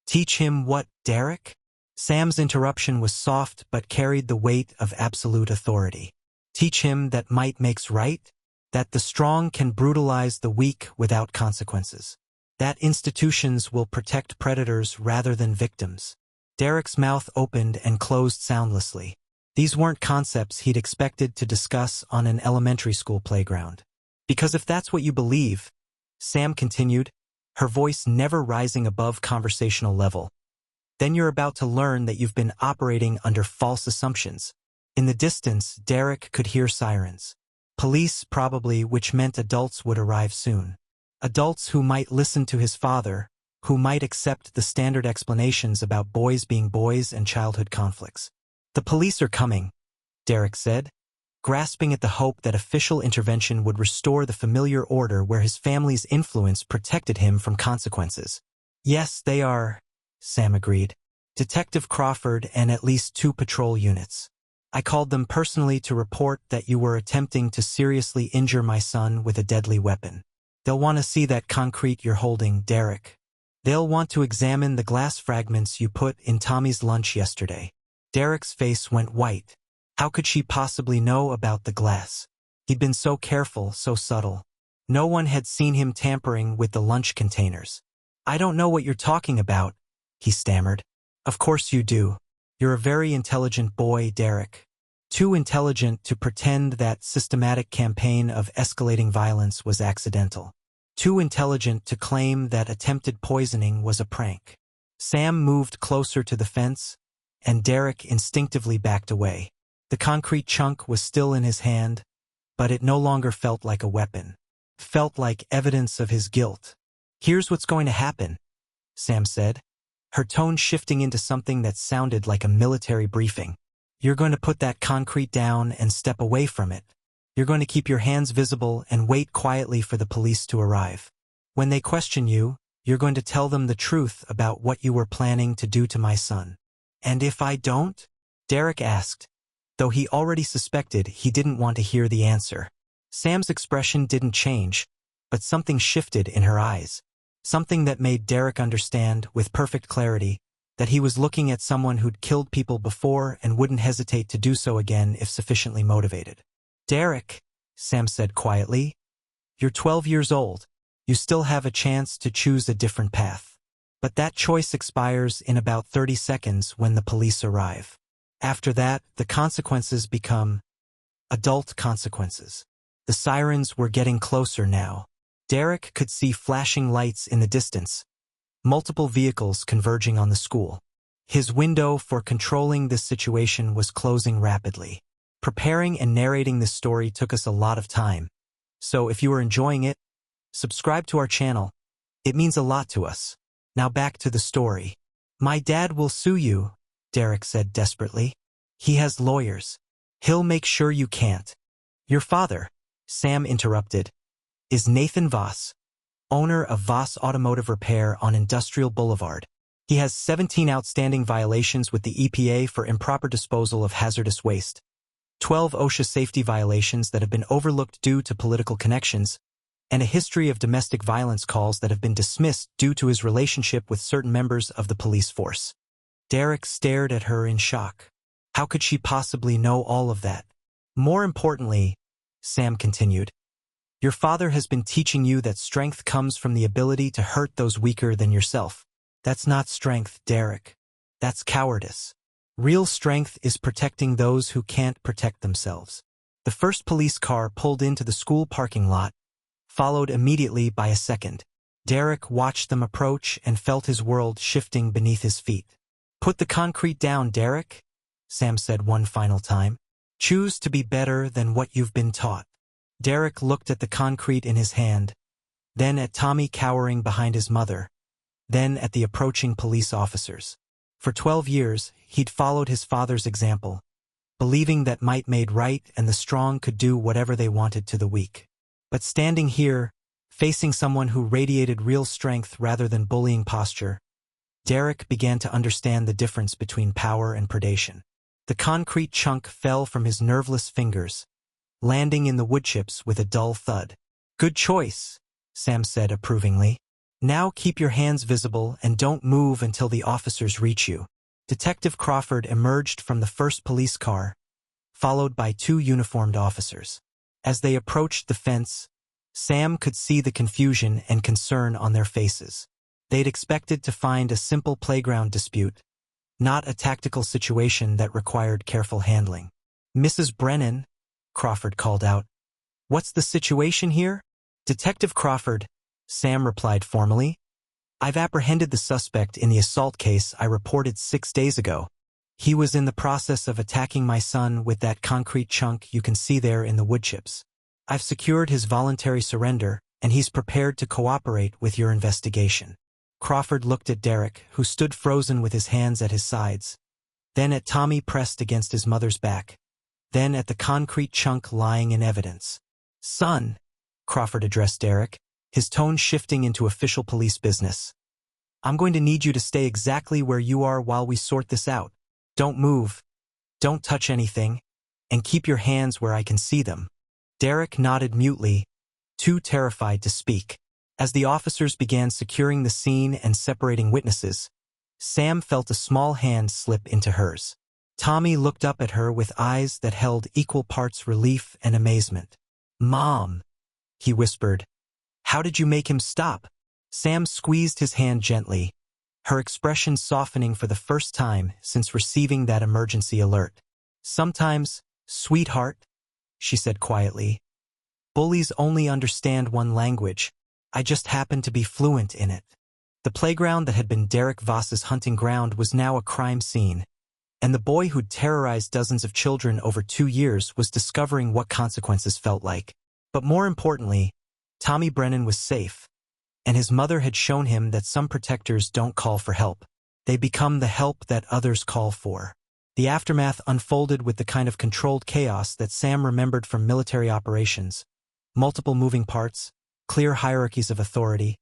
"Teach him what, Derek?" Sam's interruption was soft but carried the weight of absolute authority. "Teach him that might makes right, that the strong can brutalize the weak without consequences, that institutions will protect predators rather than victims." Derek's mouth opened and closed soundlessly. These weren't concepts he'd expected to discuss on an elementary school playground. "Because if that's what you believe," Sam continued, her voice never rising above conversational level, "then you're about to learn that you've been operating under false assumptions." In the distance, Derek could hear sirens. Police, probably, which meant adults would arrive soon. Adults who might listen to his father, who might accept the standard explanations about boys being boys and childhood conflicts. "The police are coming," Derek said, grasping at the hope that official intervention would restore the familiar order where his family's influence protected him from consequences. "Yes, they are," Sam agreed. "Detective Crawford and at least 2 patrol units. I called them personally to report that you were attempting to seriously injure my son with a deadly weapon. They'll want to see that concrete you're holding, Derek. They'll want to examine the glass fragments you put in Tommy's lunch yesterday." Derek's face went white. How could she possibly know about the glass? He'd been so careful, so subtle. No one had seen him tampering with the lunch containers. "I don't know what you're talking about," he stammered. "Of course you do. You're a very intelligent boy, Derek. Too intelligent to pretend that systematic campaign of escalating violence was accidental. Too intelligent to claim that attempted poisoning was a prank." Sam moved closer to the fence, and Derek instinctively backed away. The concrete chunk was still in his hand, but it no longer felt like a weapon. Felt like evidence of his guilt. "Here's what's going to happen," Sam said, her tone shifting into something that sounded like a military briefing. "You're going to put that concrete down and step away from it. You're going to keep your hands visible and wait quietly for the police to arrive. When they question you, you're going to tell them the truth about what you were planning to do to my son." "And if I don't?" Derek asked, though he already suspected he didn't want to hear the answer. Sam's expression didn't change, but something shifted in her eyes. Something that made Derek understand, with perfect clarity, that he was looking at someone who'd killed people before and wouldn't hesitate to do so again if sufficiently motivated. "Derek," Sam said quietly, "you're 12 years old. You still have a chance to choose a different path. But that choice expires in about 30 seconds when the police arrive. After that, the consequences become adult consequences." The sirens were getting closer now. Derek could see flashing lights in the distance, multiple vehicles converging on the school. His window for controlling this situation was closing rapidly. Preparing and narrating this story took us a lot of time. So if you are enjoying it, subscribe to our channel. It means a lot to us. Now back to the story. "My dad will sue you," Derek said desperately. "He has lawyers. He'll make sure you can't." "Your father," Sam interrupted, "is Nathan Voss, owner of Voss Automotive Repair on Industrial Boulevard. He has 17 outstanding violations with the EPA for improper disposal of hazardous waste, 12 OSHA safety violations that have been overlooked due to political connections, and a history of domestic violence calls that have been dismissed due to his relationship with certain members of the police force." Derek stared at her in shock. How could she possibly know all of that? "More importantly," Sam continued, "your father has been teaching you that strength comes from the ability to hurt those weaker than yourself. That's not strength, Derek. That's cowardice. Real strength is protecting those who can't protect themselves." The first police car pulled into the school parking lot, followed immediately by a second. Derek watched them approach and felt his world shifting beneath his feet. "Put the concrete down, Derek," Sam said one final time. "Choose to be better than what you've been taught." Derek looked at the concrete in his hand, then at Tommy cowering behind his mother, then at the approaching police officers. For 12 years, he'd followed his father's example, believing that might made right and the strong could do whatever they wanted to the weak. But standing here, facing someone who radiated real strength rather than bullying posture, Derek began to understand the difference between power and predation. The concrete chunk fell from his nerveless fingers, landing in the woodchips with a dull thud. "Good choice," Sam said approvingly. "Now keep your hands visible and don't move until the officers reach you." Detective Crawford emerged from the first police car, followed by 2 uniformed officers. As they approached the fence, Sam could see the confusion and concern on their faces. They'd expected to find a simple playground dispute, not a tactical situation that required careful handling. "Mrs. Brennan," Crawford called out. "What's the situation here?" "Detective Crawford," Sam replied formally. "I've apprehended the suspect in the assault case I reported 6 days ago. He was in the process of attacking my son with that concrete chunk you can see there in the woodchips. I've secured his voluntary surrender, and he's prepared to cooperate with your investigation. Crawford looked at Derek, who stood frozen with his hands at his sides, then at Tommy pressed against his mother's back, then at the concrete chunk lying in evidence. Son, Crawford addressed Derek, his tone shifting into official police business. I'm going to need you to stay exactly where you are while we sort this out. Don't move, don't touch anything, and keep your hands where I can see them. Derek nodded mutely, too terrified to speak. As the officers began securing the scene and separating witnesses, Sam felt a small hand slip into hers. Tommy looked up at her with eyes that held equal parts relief and amazement. Mom, he whispered. How did you make him stop? Sam squeezed his hand gently, her expression softening for the first time since receiving that emergency alert. Sometimes, sweetheart, she said quietly, bullies only understand one language. I just happened to be fluent in it. The playground that had been Derek Voss's hunting ground was now a crime scene, and the boy who'd terrorized dozens of children over 2 years was discovering what consequences felt like. But more importantly, Tommy Brennan was safe, and his mother had shown him that some protectors don't call for help. They become the help that others call for. The aftermath unfolded with the kind of controlled chaos that Sam remembered from military operations: multiple moving parts, clear hierarchies of authority,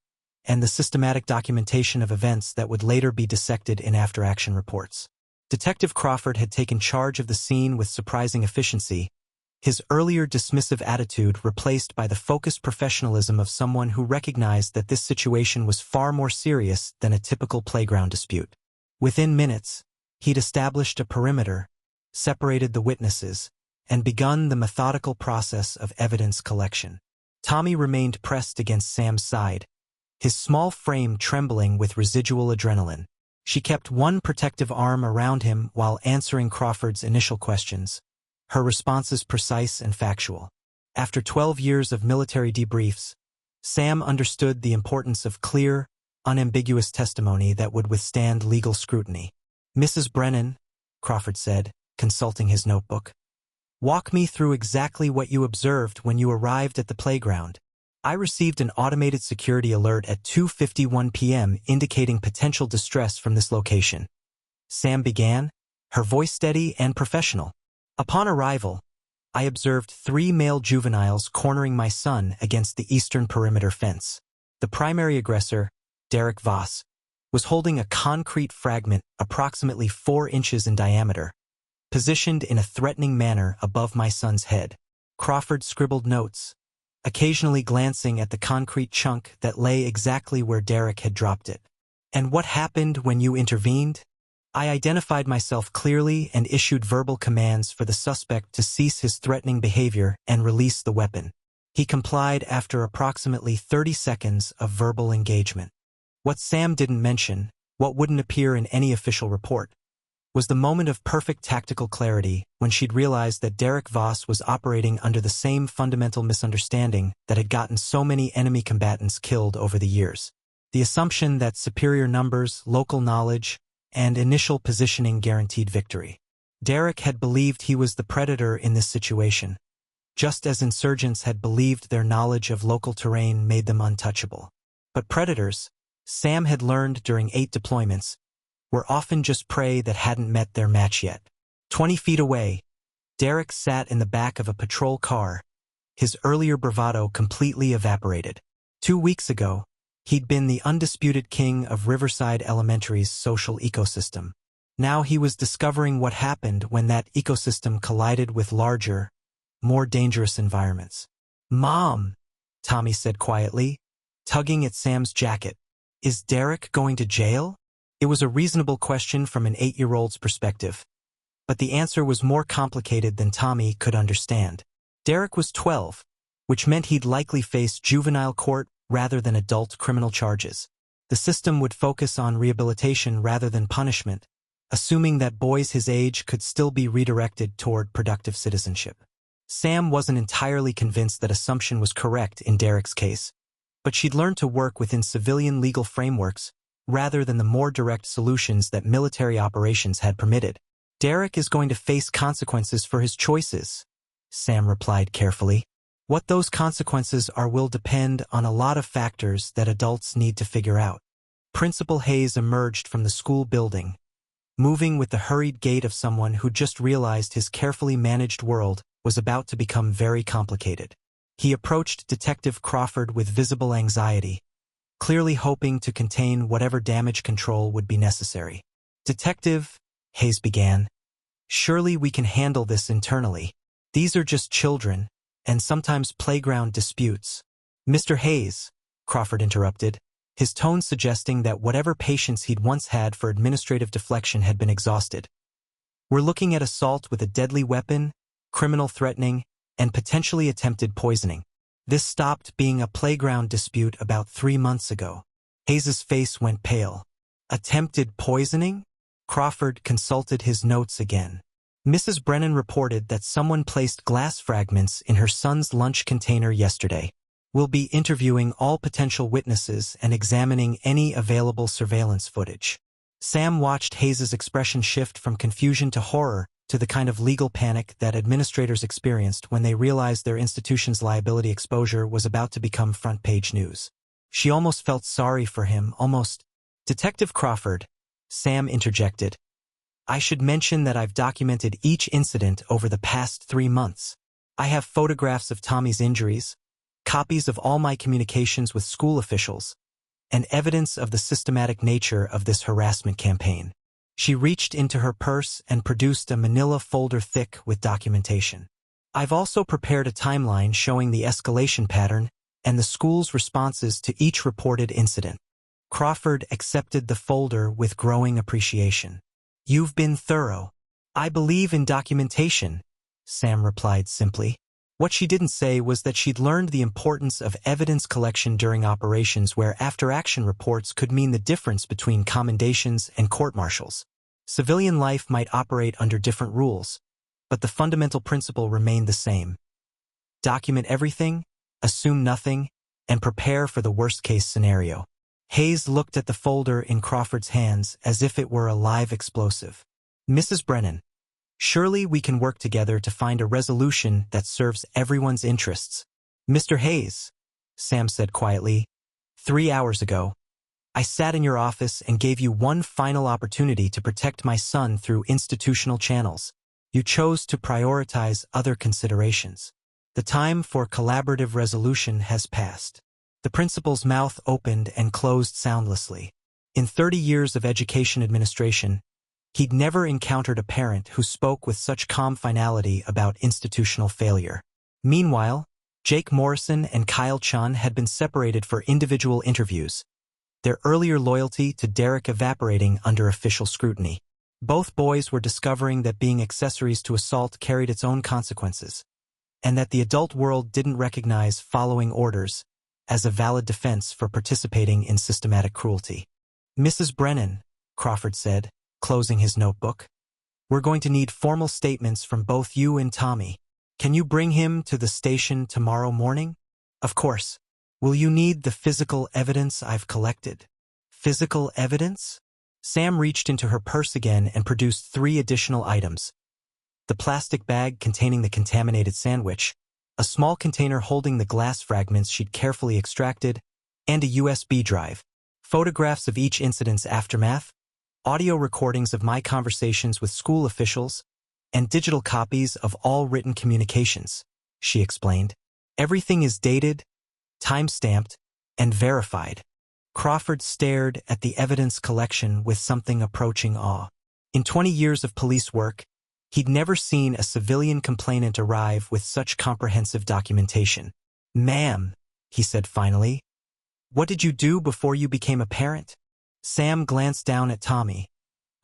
and the systematic documentation of events that would later be dissected in after-action reports. Detective Crawford had taken charge of the scene with surprising efficiency, his earlier dismissive attitude replaced by the focused professionalism of someone who recognized that this situation was far more serious than a typical playground dispute. Within minutes, he'd established a perimeter, separated the witnesses, and begun the methodical process of evidence collection. Tommy remained pressed against Sam's side, his small frame trembling with residual adrenaline. She kept one protective arm around him while answering Crawford's initial questions, her responses precise and factual. After 12 years of military debriefs, Sam understood the importance of clear, unambiguous testimony that would withstand legal scrutiny. Mrs. Brennan, Crawford said, consulting his notebook, walk me through exactly what you observed when you arrived at the playground. I received an automated security alert at 2:51 p.m. indicating potential distress from this location. Sam began, her voice steady and professional. Upon arrival, I observed 3 male juveniles cornering my son against the eastern perimeter fence. The primary aggressor, Derek Voss, was holding a concrete fragment approximately 4 inches in diameter, positioned in a threatening manner above my son's head. Crawford scribbled notes, occasionally glancing at the concrete chunk that lay exactly where Derek had dropped it. And what happened when you intervened? I identified myself clearly and issued verbal commands for the suspect to cease his threatening behavior and release the weapon. He complied after approximately 30 seconds of verbal engagement. What Sam didn't mention, what wouldn't appear in any official report, was the moment of perfect tactical clarity when she'd realized that Derek Voss was operating under the same fundamental misunderstanding that had gotten so many enemy combatants killed over the years. The assumption that superior numbers, local knowledge, and initial positioning guaranteed victory. Derek had believed he was the predator in this situation, just as insurgents had believed their knowledge of local terrain made them untouchable. But predators, Sam had learned during 8 deployments, were often just prey that hadn't met their match yet. 20 feet away, Derek sat in the back of a patrol car, his earlier bravado completely evaporated. 2 weeks ago, he'd been the undisputed king of Riverside Elementary's social ecosystem. Now he was discovering what happened when that ecosystem collided with larger, more dangerous environments. Mom, Tommy said quietly, tugging at Sam's jacket. Is Derek going to jail? It was a reasonable question from an 8-year-old's perspective, but the answer was more complicated than Tommy could understand. Derek was 12, which meant he'd likely face juvenile court rather than adult criminal charges. The system would focus on rehabilitation rather than punishment, assuming that boys his age could still be redirected toward productive citizenship. Sam wasn't entirely convinced that assumption was correct in Derek's case, but she'd learned to work within civilian legal frameworks rather than the more direct solutions that military operations had permitted. Derek is going to face consequences for his choices, Sam replied carefully. What those consequences are will depend on a lot of factors that adults need to figure out. Principal Hayes emerged from the school building, moving with the hurried gait of someone who just realized his carefully managed world was about to become very complicated. He approached Detective Crawford with visible anxiety, clearly hoping to contain whatever damage control would be necessary. "Detective," Hayes began, "surely we can handle this internally. These are just children, and sometimes playground disputes." "Mr. Hayes," Crawford interrupted, his tone suggesting that whatever patience he'd once had for administrative deflection had been exhausted. "We're looking at assault with a deadly weapon, criminal threatening, and potentially attempted poisoning. This stopped being a playground dispute about 3 months ago." Hayes's face went pale. "Attempted poisoning?" Crawford consulted his notes again. "Mrs. Brennan reported that someone placed glass fragments in her son's lunch container yesterday. We'll be interviewing all potential witnesses and examining any available surveillance footage." Sam watched Hayes's expression shift from confusion to horror to the kind of legal panic that administrators experienced when they realized their institution's liability exposure was about to become front-page news. She almost felt sorry for him, almost. "Detective Crawford," Sam interjected, "I should mention that I've documented each incident over the past 3 months. I have photographs of Tommy's injuries, copies of all my communications with school officials, and evidence of the systematic nature of this harassment campaign." She reached into her purse and produced a manila folder thick with documentation. "I've also prepared a timeline showing the escalation pattern and the school's responses to each reported incident." Crawford accepted the folder with growing appreciation. "You've been thorough." "I believe in documentation," Sam replied simply. What she didn't say was that she'd learned the importance of evidence collection during operations where after-action reports could mean the difference between commendations and court-martials. Civilian life might operate under different rules, but the fundamental principle remained the same. Document everything, assume nothing, and prepare for the worst-case scenario. Hayes looked at the folder in Crawford's hands as if it were a live explosive. "Mrs. Brennan, surely we can work together to find a resolution that serves everyone's interests." "Mr. Hayes," Sam said quietly, 3 hours ago, I sat in your office and gave you one final opportunity to protect my son through institutional channels. You chose to prioritize other considerations. The time for collaborative resolution has passed." The principal's mouth opened and closed soundlessly. In 30 years of education administration, he'd never encountered a parent who spoke with such calm finality about institutional failure. Meanwhile, Jake Morrison and Kyle Chen had been separated for individual interviews, their earlier loyalty to Derek evaporating under official scrutiny. Both boys were discovering that being accessories to assault carried its own consequences, and that the adult world didn't recognize following orders as a valid defense for participating in systematic cruelty. "Mrs. Brennan," Crawford said, closing his notebook, "we're going to need formal statements from both you and Tommy. Can you bring him to the station tomorrow morning?" "Of course." "Will you need the physical evidence I've collected?" "Physical evidence?" Sam reached into her purse again and produced 3 additional items: the plastic bag containing the contaminated sandwich, a small container holding the glass fragments she'd carefully extracted, and a USB drive. Photographs of each incident's aftermath, audio recordings of my conversations with school officials, and digital copies of all written communications, she explained. "Everything is dated, time-stamped, and verified." Crawford stared at the evidence collection with something approaching awe. In 20 years of police work, he'd never seen a civilian complainant arrive with such comprehensive documentation. "Ma'am," he said finally, "what did you do before you became a parent?" Sam glanced down at Tommy,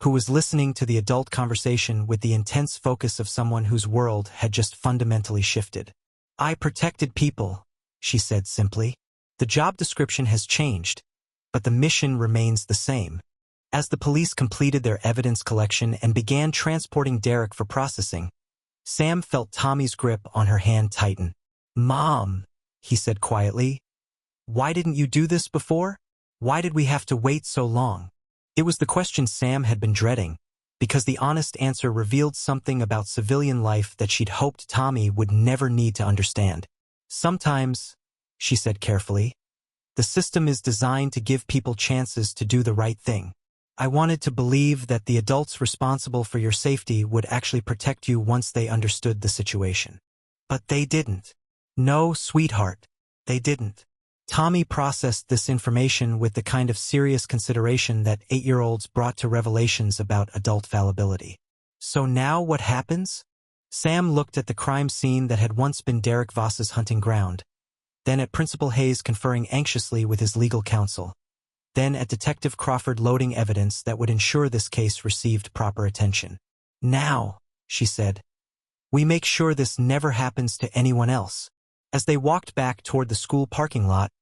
who was listening to the adult conversation with the intense focus of someone whose world had just fundamentally shifted. "I protected people," she said simply. "The job description has changed, but the mission remains the same." As the police completed their evidence collection and began transporting Derek for processing, Sam felt Tommy's grip on her hand tighten. "Mom," he said quietly, "why didn't you do this before? Why did we have to wait so long?" It was the question Sam had been dreading, because the honest answer revealed something about civilian life that she'd hoped Tommy would never need to understand. Sometimes, she said carefully, the system is designed to give people chances to do the right thing. I wanted to believe that the adults responsible for your safety would actually protect you once they understood the situation. But they didn't. No, sweetheart, they didn't. Tommy processed this information with the kind of serious consideration that 8-year-olds brought to revelations about adult fallibility. So now what happens? Sam looked at the crime scene that had once been Derek Voss's hunting ground, then at Principal Hayes conferring anxiously with his legal counsel, then at Detective Crawford loading evidence that would ensure this case received proper attention. Now, she said, we make sure this never happens to anyone else. As they walked back toward the school parking lot,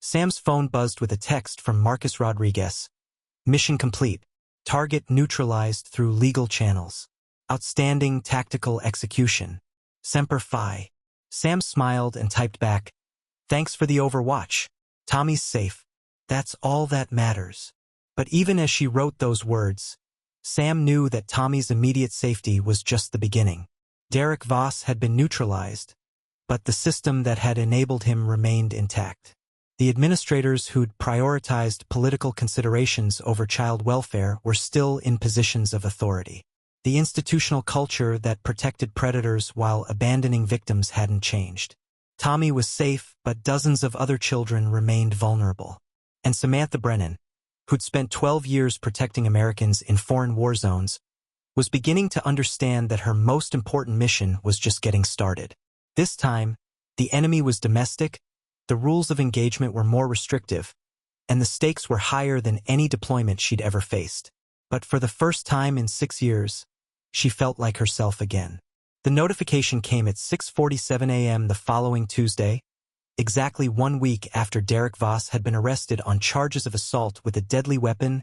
Sam's phone buzzed with a text from Marcus Rodriguez. Mission complete. Target neutralized through legal channels. Outstanding tactical execution. Semper Fi. Sam smiled and typed back, thanks for the overwatch. Tommy's safe. That's all that matters. But even as she wrote those words, Sam knew that Tommy's immediate safety was just the beginning. Derek Voss had been neutralized, but the system that had enabled him remained intact. The administrators who'd prioritized political considerations over child welfare were still in positions of authority. The institutional culture that protected predators while abandoning victims hadn't changed. Tommy was safe, but dozens of other children remained vulnerable. And Samantha Brennan, who'd spent 12 years protecting Americans in foreign war zones, was beginning to understand that her most important mission was just getting started. This time, the enemy was domestic, the rules of engagement were more restrictive, and the stakes were higher than any deployment she'd ever faced. But for the first time in 6 years, she felt like herself again. The notification came at 6:47 a.m. the following Tuesday, exactly 1 week after Derek Voss had been arrested on charges of assault with a deadly weapon,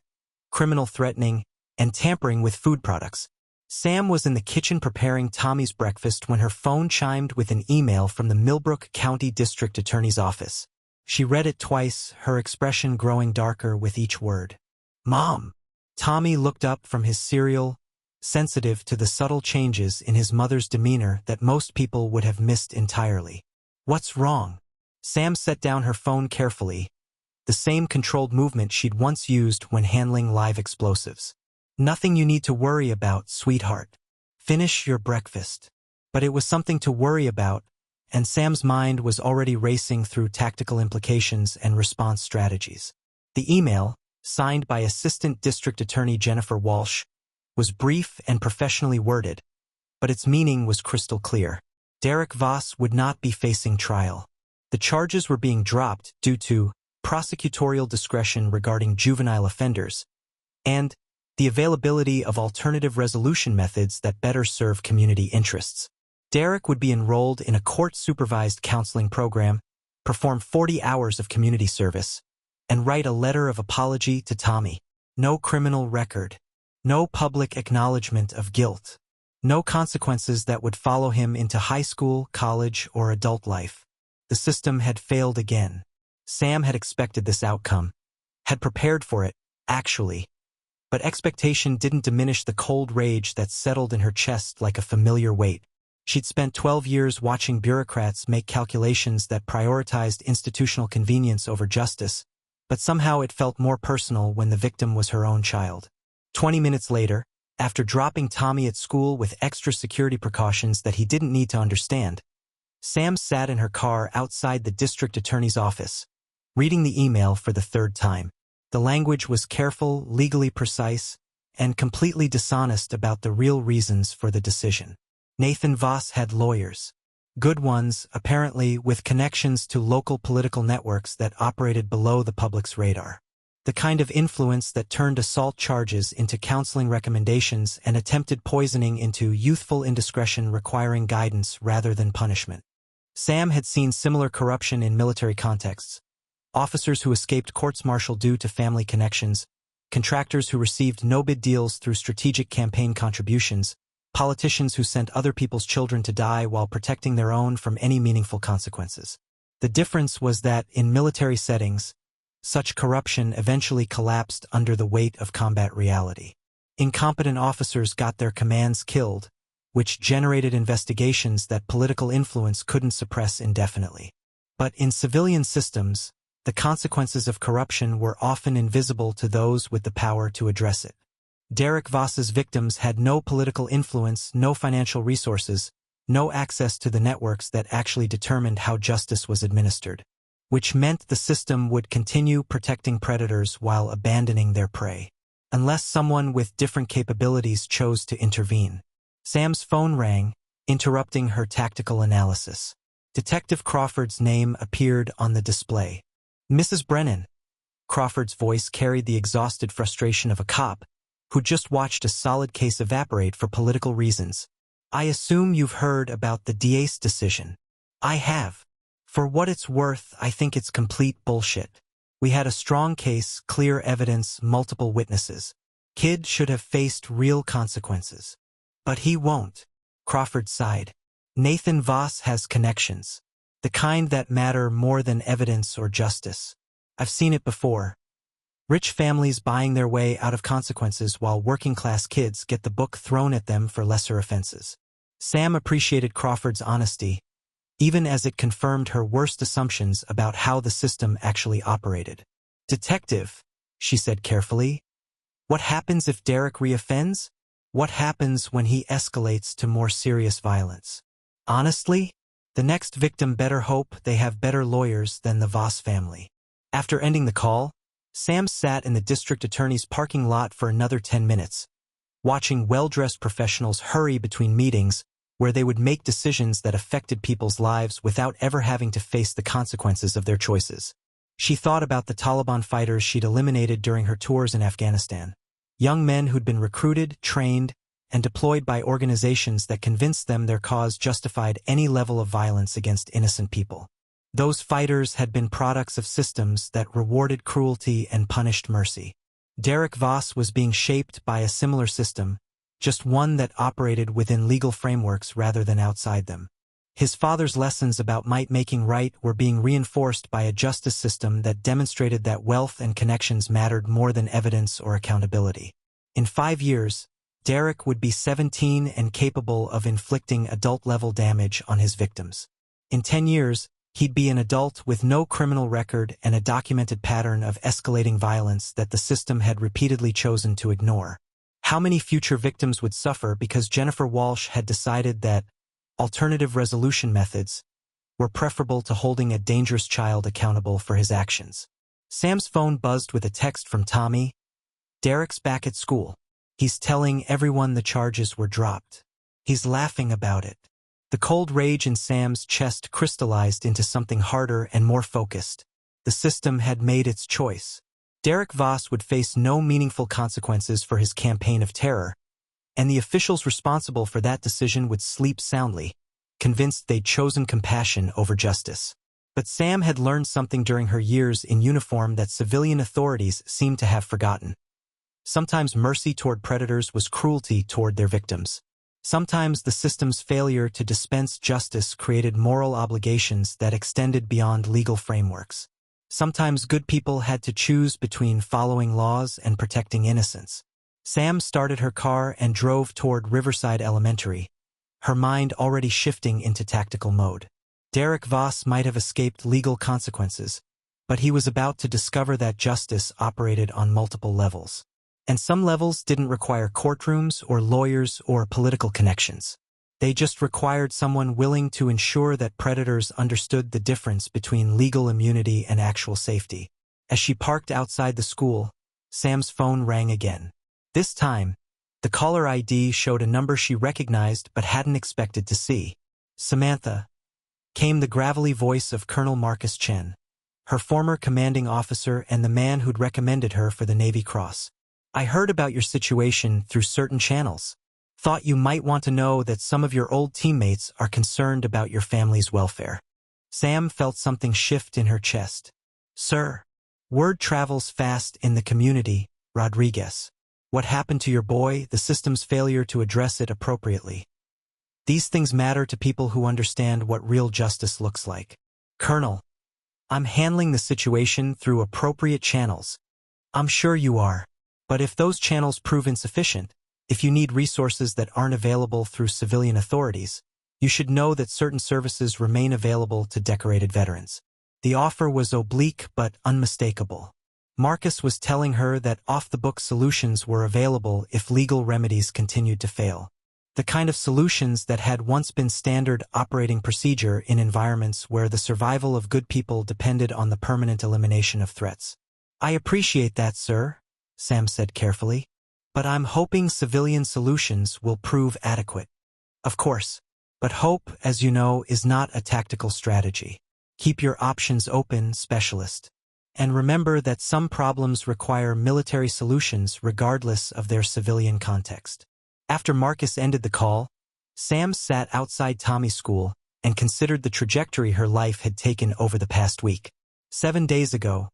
criminal threatening, and tampering with food products. Sam was in the kitchen preparing Tommy's breakfast when her phone chimed with an email from the Millbrook County District Attorney's office. She read it twice, her expression growing darker with each word. Mom! Tommy looked up from his cereal, sensitive to the subtle changes in his mother's demeanor that most people would have missed entirely. What's wrong? Sam set down her phone carefully, the same controlled movement she'd once used when handling live explosives. Nothing you need to worry about, sweetheart. Finish your breakfast. But it was something to worry about, and Sam's mind was already racing through tactical implications and response strategies. The email, signed by Assistant District Attorney Jennifer Walsh, was brief and professionally worded, but its meaning was crystal clear. Derek Voss would not be facing trial. The charges were being dropped due to prosecutorial discretion regarding juvenile offenders and the availability of alternative resolution methods that better serve community interests. Derek would be enrolled in a court-supervised counseling program, perform 40 hours of community service, and write a letter of apology to Tommy. No criminal record. No public acknowledgement of guilt. No consequences that would follow him into high school, college, or adult life. The system had failed again. Sam had expected this outcome, had prepared for it, actually. But expectation didn't diminish the cold rage that settled in her chest like a familiar weight. She'd spent 12 years watching bureaucrats make calculations that prioritized institutional convenience over justice, but somehow it felt more personal when the victim was her own child. 20 minutes later, after dropping Tommy at school with extra security precautions that he didn't need to understand, Sam sat in her car outside the district attorney's office, reading the email for the third time. The language was careful, legally precise, and completely dishonest about the real reasons for the decision. Nathan Voss had lawyers. Good ones, apparently, with connections to local political networks that operated below the public's radar. The kind of influence that turned assault charges into counseling recommendations and attempted poisoning into youthful indiscretion requiring guidance rather than punishment. Sam had seen similar corruption in military contexts. Officers who escaped courts-martial due to family connections, contractors who received no-bid deals through strategic campaign contributions, politicians who sent other people's children to die while protecting their own from any meaningful consequences. The difference was that, in military settings, such corruption eventually collapsed under the weight of combat reality. Incompetent officers got their commands killed, which generated investigations that political influence couldn't suppress indefinitely. But in civilian systems, the consequences of corruption were often invisible to those with the power to address it. Derek Voss's victims had no political influence, no financial resources, no access to the networks that actually determined how justice was administered, which meant the system would continue protecting predators while abandoning their prey, unless someone with different capabilities chose to intervene. Sam's phone rang, interrupting her tactical analysis. Detective Crawford's name appeared on the display. "Mrs. Brennan." Crawford's voice carried the exhausted frustration of a cop who just watched a solid case evaporate for political reasons. "I assume you've heard about the DA's decision." "I have. For what it's worth, I think it's complete bullshit. We had a strong case, clear evidence, multiple witnesses. Kid should have faced real consequences. But he won't." Crawford sighed. "Nathan Voss has connections. The kind that matter more than evidence or justice. I've seen it before. Rich families buying their way out of consequences while working-class kids get the book thrown at them for lesser offenses." Sam appreciated Crawford's honesty, even as it confirmed her worst assumptions about how the system actually operated. "Detective," she said carefully, "what happens if Derek reoffends? What happens when he escalates to more serious violence? Honestly, the next victim better hope they have better lawyers than the Voss family." After ending the call, Sam sat in the district attorney's parking lot for another 10 minutes, watching well-dressed professionals hurry between meetings where they would make decisions that affected people's lives without ever having to face the consequences of their choices. She thought about the Taliban fighters she'd eliminated during her tours in Afghanistan. Young men who'd been recruited, trained, and deployed by organizations that convinced them their cause justified any level of violence against innocent people. Those fighters had been products of systems that rewarded cruelty and punished mercy. Derek Voss was being shaped by a similar system, just one that operated within legal frameworks rather than outside them. His father's lessons about might making right were being reinforced by a justice system that demonstrated that wealth and connections mattered more than evidence or accountability. In 5 years, Derek would be 17 and capable of inflicting adult-level damage on his victims. In 10 years, he'd be an adult with no criminal record and a documented pattern of escalating violence that the system had repeatedly chosen to ignore. How many future victims would suffer because Jennifer Walsh had decided that alternative resolution methods were preferable to holding a dangerous child accountable for his actions? Sam's phone buzzed with a text from Tommy. "Derek's back at school. He's telling everyone the charges were dropped. He's laughing about it." The cold rage in Sam's chest crystallized into something harder and more focused. The system had made its choice. Derek Voss would face no meaningful consequences for his campaign of terror, and the officials responsible for that decision would sleep soundly, convinced they'd chosen compassion over justice. But Sam had learned something during her years in uniform that civilian authorities seemed to have forgotten. Sometimes mercy toward predators was cruelty toward their victims. Sometimes the system's failure to dispense justice created moral obligations that extended beyond legal frameworks. Sometimes good people had to choose between following laws and protecting innocence. Sam started her car and drove toward Riverside Elementary, her mind already shifting into tactical mode. Derek Voss might have escaped legal consequences, but he was about to discover that justice operated on multiple levels. And some levels didn't require courtrooms or lawyers or political connections. They just required someone willing to ensure that predators understood the difference between legal immunity and actual safety. As she parked outside the school, Sam's phone rang again. This time, the caller ID showed a number she recognized but hadn't expected to see. "Samantha," came the gravelly voice of Colonel Marcus Chen, her former commanding officer and the man who'd recommended her for the Navy Cross. "I heard about your situation through certain channels. Thought you might want to know that some of your old teammates are concerned about your family's welfare." Sam felt something shift in her chest. "Sir, word travels fast in the community, Rodriguez. What happened to your boy, the system's failure to address it appropriately? These things matter to people who understand what real justice looks like." "Colonel, I'm handling the situation through appropriate channels." "I'm sure you are. But if those channels prove insufficient, If you need resources that aren't available through civilian authorities, you should know that certain services remain available to decorated veterans. The offer was oblique but unmistakable. Marcus was telling her that off-the-book solutions were available if legal remedies continued to fail. The kind of solutions that had once been standard operating procedure in environments where the survival of good people depended on the permanent elimination of threats. "I appreciate that, sir," Sam said carefully, "but I'm hoping civilian solutions will prove adequate." "Of course. But hope, as you know, is not a tactical strategy. Keep your options open, specialist. And remember that some problems require military solutions regardless of their civilian context." After Marcus ended the call, Sam sat outside Tommy's school and considered the trajectory her life had taken over the past week. 7 days ago,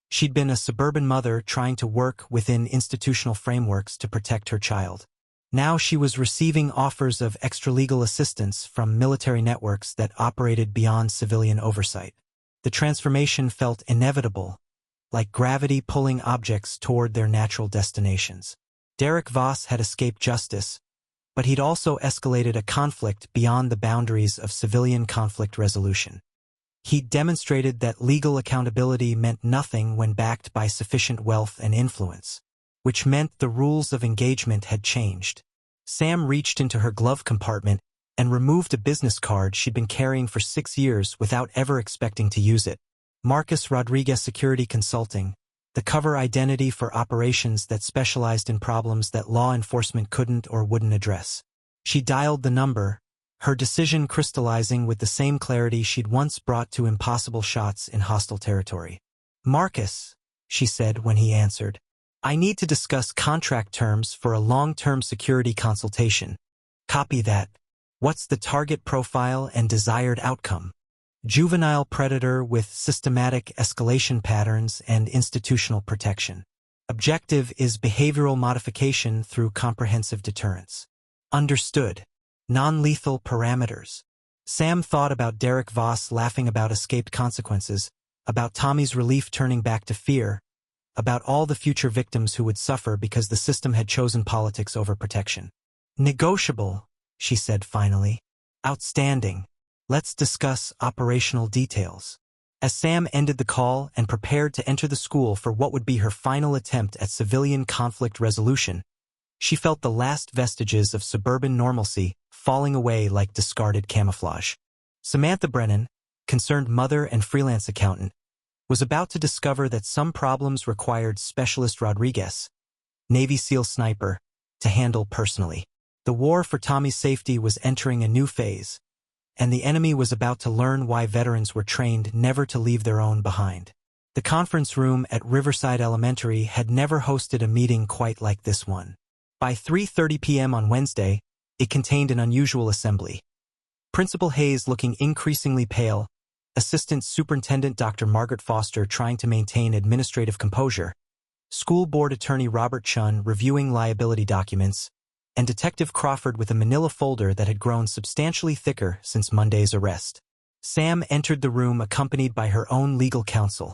she'd been a suburban mother trying to work within institutional frameworks to protect her child. Now she was receiving offers of extralegal assistance from military networks that operated beyond civilian oversight. The transformation felt inevitable, like gravity pulling objects toward their natural destinations. Derek Voss had escaped justice, but he'd also escalated a conflict beyond the boundaries of civilian conflict resolution. He'd demonstrated that legal accountability meant nothing when backed by sufficient wealth and influence, which meant the rules of engagement had changed. Sam reached into her glove compartment and removed a business card she'd been carrying for 6 years without ever expecting to use it. Marcus Rodriguez Security Consulting, the cover identity for operations that specialized in problems that law enforcement couldn't or wouldn't address. She dialed the number, her decision crystallizing with the same clarity she'd once brought to impossible shots in hostile territory. "Marcus," she said when he answered, "I need to discuss contract terms for a long-term security consultation." "Copy that. What's the target profile and desired outcome?" "Juvenile predator with systematic escalation patterns and institutional protection. Objective is behavioral modification through comprehensive deterrence." "Understood. Non-lethal parameters." Sam thought about Derek Voss laughing about escaped consequences, about Tommy's relief turning back to fear, about all the future victims who would suffer because the system had chosen politics over protection. "Negotiable," she said finally. "Outstanding. Let's discuss operational details." As Sam ended the call and prepared to enter the school for what would be her final attempt at civilian conflict resolution, she felt the last vestiges of suburban normalcy falling away like discarded camouflage. Samantha Brennan, concerned mother and freelance accountant, was about to discover that some problems required Specialist Rodriguez, Navy SEAL sniper, to handle personally. The war for Tommy's safety was entering a new phase, and the enemy was about to learn why veterans were trained never to leave their own behind. The conference room at Riverside Elementary had never hosted a meeting quite like this one. By 3:30 p.m. on Wednesday, it contained an unusual assembly. Principal Hayes looking increasingly pale, Assistant Superintendent Dr. Margaret Foster trying to maintain administrative composure, School Board Attorney Robert Chun reviewing liability documents, and Detective Crawford with a manila folder that had grown substantially thicker since Monday's arrest. Sam entered the room accompanied by her own legal counsel,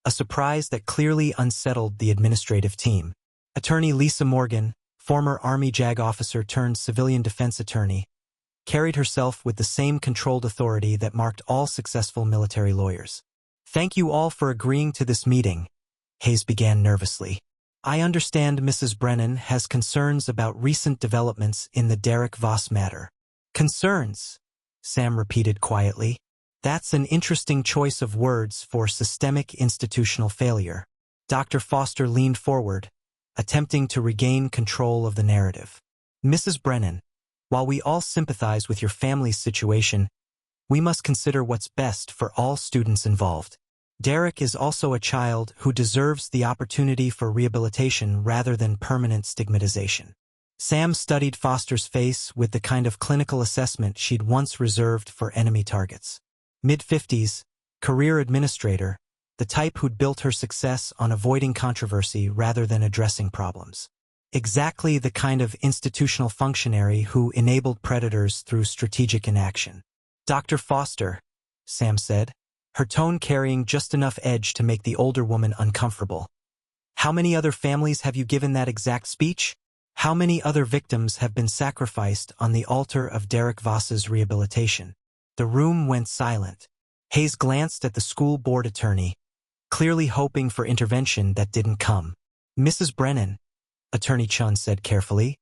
a surprise that clearly unsettled the administrative team. Attorney Lisa Morgan, former Army JAG officer turned civilian defense attorney, carried herself with the same controlled authority that marked all successful military lawyers. "Thank you all for agreeing to this meeting," Hayes began nervously. "I understand Mrs. Brennan has concerns about recent developments in the Derek Voss matter." "Concerns," Sam repeated quietly. "That's an interesting choice of words for systemic institutional failure." Dr. Foster leaned forward, attempting to regain control of the narrative. "Mrs. Brennan, while we all sympathize with your family's situation, we must consider what's best for all students involved. Derek is also a child who deserves the opportunity for rehabilitation rather than permanent stigmatization." Sam studied Foster's face with the kind of clinical assessment she'd once reserved for enemy targets. Mid-50s, career administrator, the type who'd built her success on avoiding controversy rather than addressing problems. Exactly the kind of institutional functionary who enabled predators through strategic inaction. "Dr. Foster," Sam said, her tone carrying just enough edge to make the older woman uncomfortable. "How many other families have you given that exact speech?" How many other victims have been sacrificed on the altar of Derek Voss's rehabilitation? The room went silent. Hayes glanced at the school board attorney, clearly hoping for intervention that didn't come. Mrs. Brennan, Attorney Chen said carefully,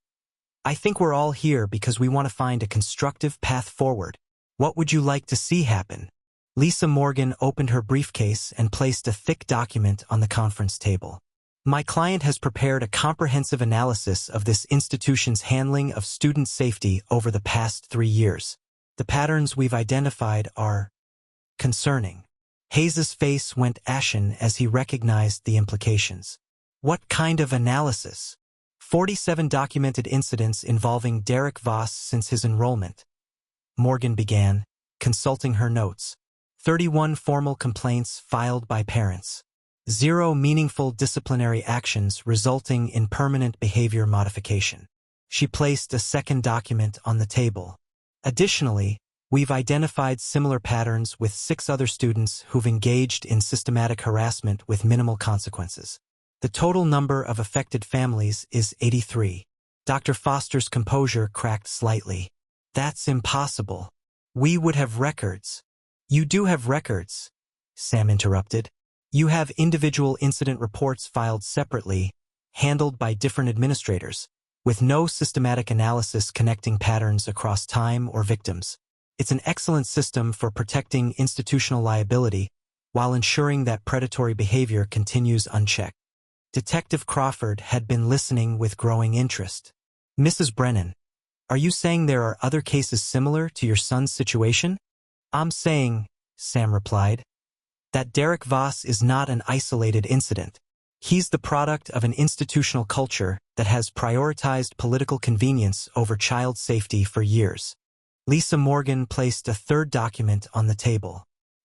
I think we're all here because we want to find a constructive path forward. What would you like to see happen? Lisa Morgan opened her briefcase and placed a thick document on the conference table. My client has prepared a comprehensive analysis of this institution's handling of student safety over the past 3 years. The patterns we've identified are concerning. Hayes's face went ashen as he recognized the implications. What kind of analysis? 47 documented incidents involving Derek Voss since his enrollment. Morgan began, consulting her notes. 31 formal complaints filed by parents. 0 meaningful disciplinary actions resulting in permanent behavior modification. She placed a second document on the table. Additionally, we've identified similar patterns with 6 other students who've engaged in systematic harassment with minimal consequences. The total number of affected families is 83. Dr. Foster's composure cracked slightly. That's impossible. We would have records. You do have records, Sam interrupted. You have individual incident reports filed separately, handled by different administrators, with no systematic analysis connecting patterns across time or victims. It's an excellent system for protecting institutional liability while ensuring that predatory behavior continues unchecked. Detective Crawford had been listening with growing interest. Mrs. Brennan, are you saying there are other cases similar to your son's situation? I'm saying, Sam replied, that Derek Voss is not an isolated incident. He's the product of an institutional culture that has prioritized political convenience over child safety for years. Lisa Morgan placed a third document on the table.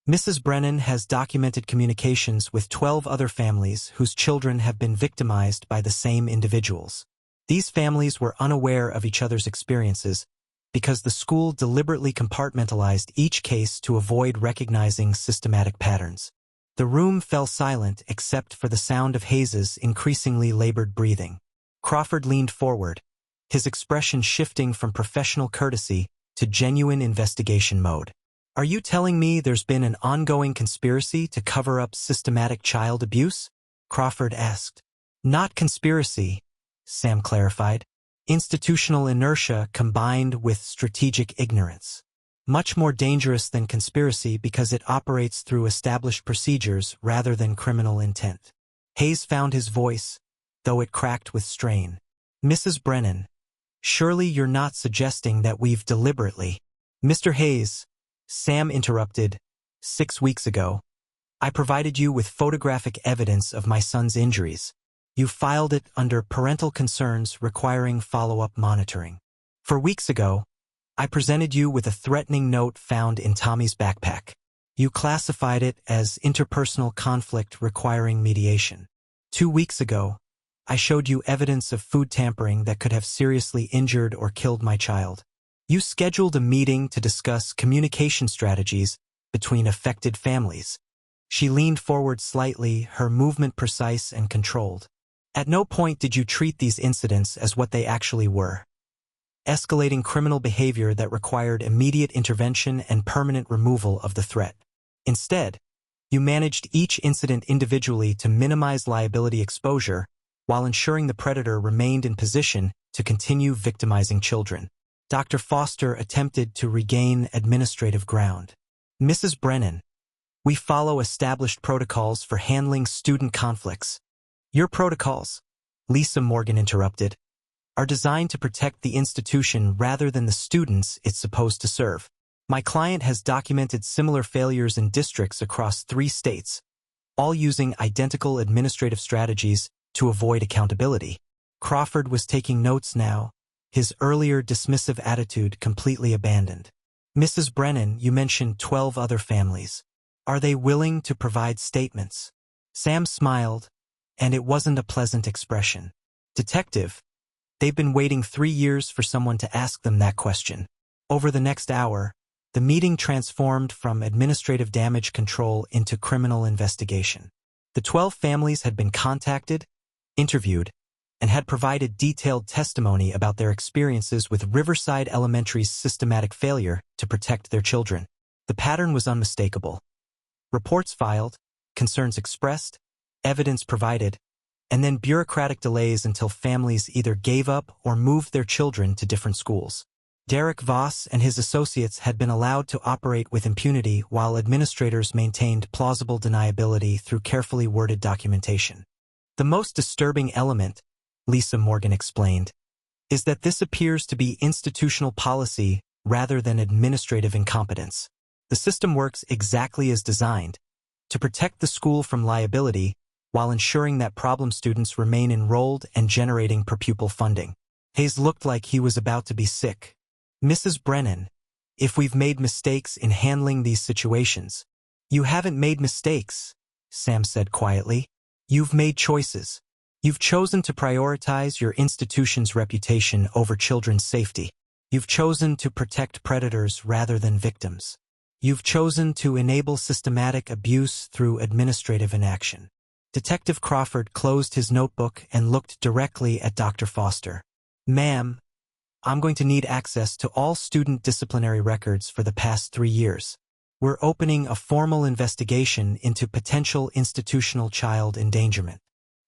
Mrs. Brennan has documented communications with 12 other families whose children have been victimized by the same individuals. These families were unaware of each other's experiences because the school deliberately compartmentalized each case to avoid recognizing systematic patterns. The room fell silent except for the sound of Hayes's increasingly labored breathing. Crawford leaned forward, his expression shifting from professional courtesy to genuine investigation mode. Are you telling me there's been an ongoing conspiracy to cover up systematic child abuse? Crawford asked. Not conspiracy, Sam clarified. Institutional inertia combined with strategic ignorance. Much more dangerous than conspiracy because it operates through established procedures rather than criminal intent. Hayes found his voice, though it cracked with strain. Mrs. Brennan, surely you're not suggesting that we've deliberately... Mr. Hayes, Sam interrupted, 6 weeks ago, I provided you with photographic evidence of my son's injuries. You filed it under parental concerns requiring follow-up monitoring. 4 weeks ago, I presented you with a threatening note found in Tommy's backpack. You classified it as interpersonal conflict requiring mediation. 2 weeks ago, I showed you evidence of food tampering that could have seriously injured or killed my child. You scheduled a meeting to discuss communication strategies between affected families. She leaned forward slightly, her movement precise and controlled. At no point did you treat these incidents as what they actually were. Escalating criminal behavior that required immediate intervention and permanent removal of the threat. Instead, you managed each incident individually to minimize liability exposure while ensuring the predator remained in position to continue victimizing children. Dr. Foster attempted to regain administrative ground. Mrs. Brennan, we follow established protocols for handling student conflicts. Your protocols, Lisa Morgan interrupted, are designed to protect the institution rather than the students it's supposed to serve. My client has documented similar failures in districts across 3 states, all using identical administrative strategies to avoid accountability. Crawford was taking notes now, his earlier dismissive attitude completely abandoned. Mrs. Brennan, you mentioned 12 other families. Are they willing to provide statements? Sam smiled, and it wasn't a pleasant expression. Detective, they've been waiting 3 years for someone to ask them that question. Over the next hour, the meeting transformed from administrative damage control into criminal investigation. The 12 families had been contacted, interviewed, and had provided detailed testimony about their experiences with Riverside Elementary's systematic failure to protect their children. The pattern was unmistakable. Reports filed, concerns expressed, evidence provided, and then bureaucratic delays until families either gave up or moved their children to different schools. Derek Voss and his associates had been allowed to operate with impunity while administrators maintained plausible deniability through carefully worded documentation. The most disturbing element, Lisa Morgan explained, is that this appears to be institutional policy rather than administrative incompetence. The system works exactly as designed, to protect the school from liability while ensuring that problem students remain enrolled and generating per-pupil funding. Hayes looked like he was about to be sick. Mrs. Brennan, if we've made mistakes in handling these situations. You haven't made mistakes, Sam said quietly. You've made choices. You've chosen to prioritize your institution's reputation over children's safety. You've chosen to protect predators rather than victims. You've chosen to enable systematic abuse through administrative inaction. Detective Crawford closed his notebook and looked directly at Dr. Foster. Ma'am, I'm going to need access to all student disciplinary records for the past 3 years. We're opening a formal investigation into potential institutional child endangerment.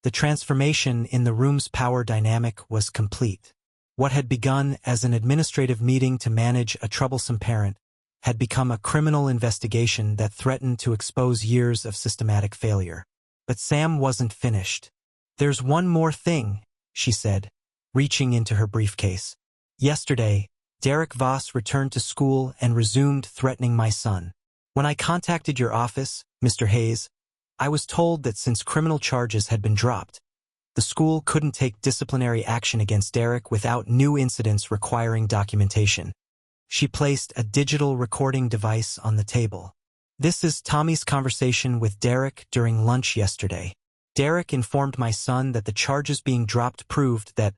The transformation in the room's power dynamic was complete. What had begun as an administrative meeting to manage a troublesome parent had become a criminal investigation that threatened to expose years of systematic failure. But Sam wasn't finished. There's one more thing, she said, reaching into her briefcase. Yesterday, Derek Voss returned to school and resumed threatening my son. When I contacted your office, Mr. Hayes, I was told that since criminal charges had been dropped, the school couldn't take disciplinary action against Derek without new incidents requiring documentation. She placed a digital recording device on the table. This is Tommy's conversation with Derek during lunch yesterday. Derek informed my son that the charges being dropped proved that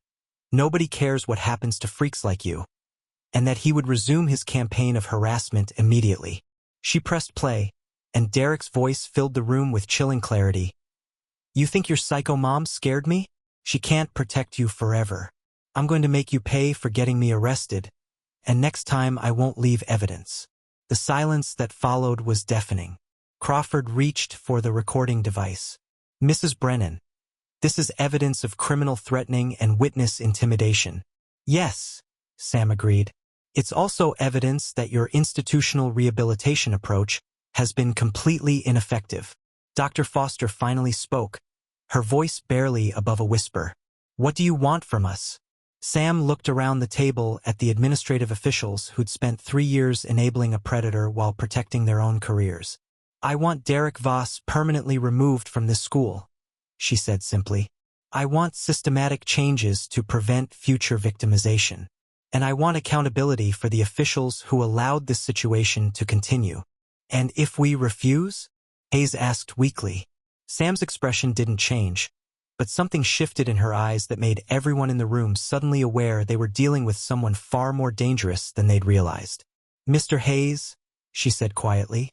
nobody cares what happens to freaks like you, and that he would resume his campaign of harassment immediately. She pressed play, and Derek's voice filled the room with chilling clarity. You think your psycho mom scared me? She can't protect you forever. I'm going to make you pay for getting me arrested, and next time I won't leave evidence. The silence that followed was deafening. Crawford reached for the recording device. Mrs. Brennan, this is evidence of criminal threatening and witness intimidation. Yes, Sam agreed. It's also evidence that your institutional rehabilitation approach has been completely ineffective. Dr. Foster finally spoke, her voice barely above a whisper. What do you want from us? Sam looked around the table at the administrative officials who'd spent 3 years enabling a predator while protecting their own careers. I want Derek Voss permanently removed from this school, she said simply. I want systematic changes to prevent future victimization. And I want accountability for the officials who allowed this situation to continue. And if we refuse? Hayes asked weakly. Sam's expression didn't change, but something shifted in her eyes that made everyone in the room suddenly aware they were dealing with someone far more dangerous than they'd realized. Mr. Hayes, she said quietly,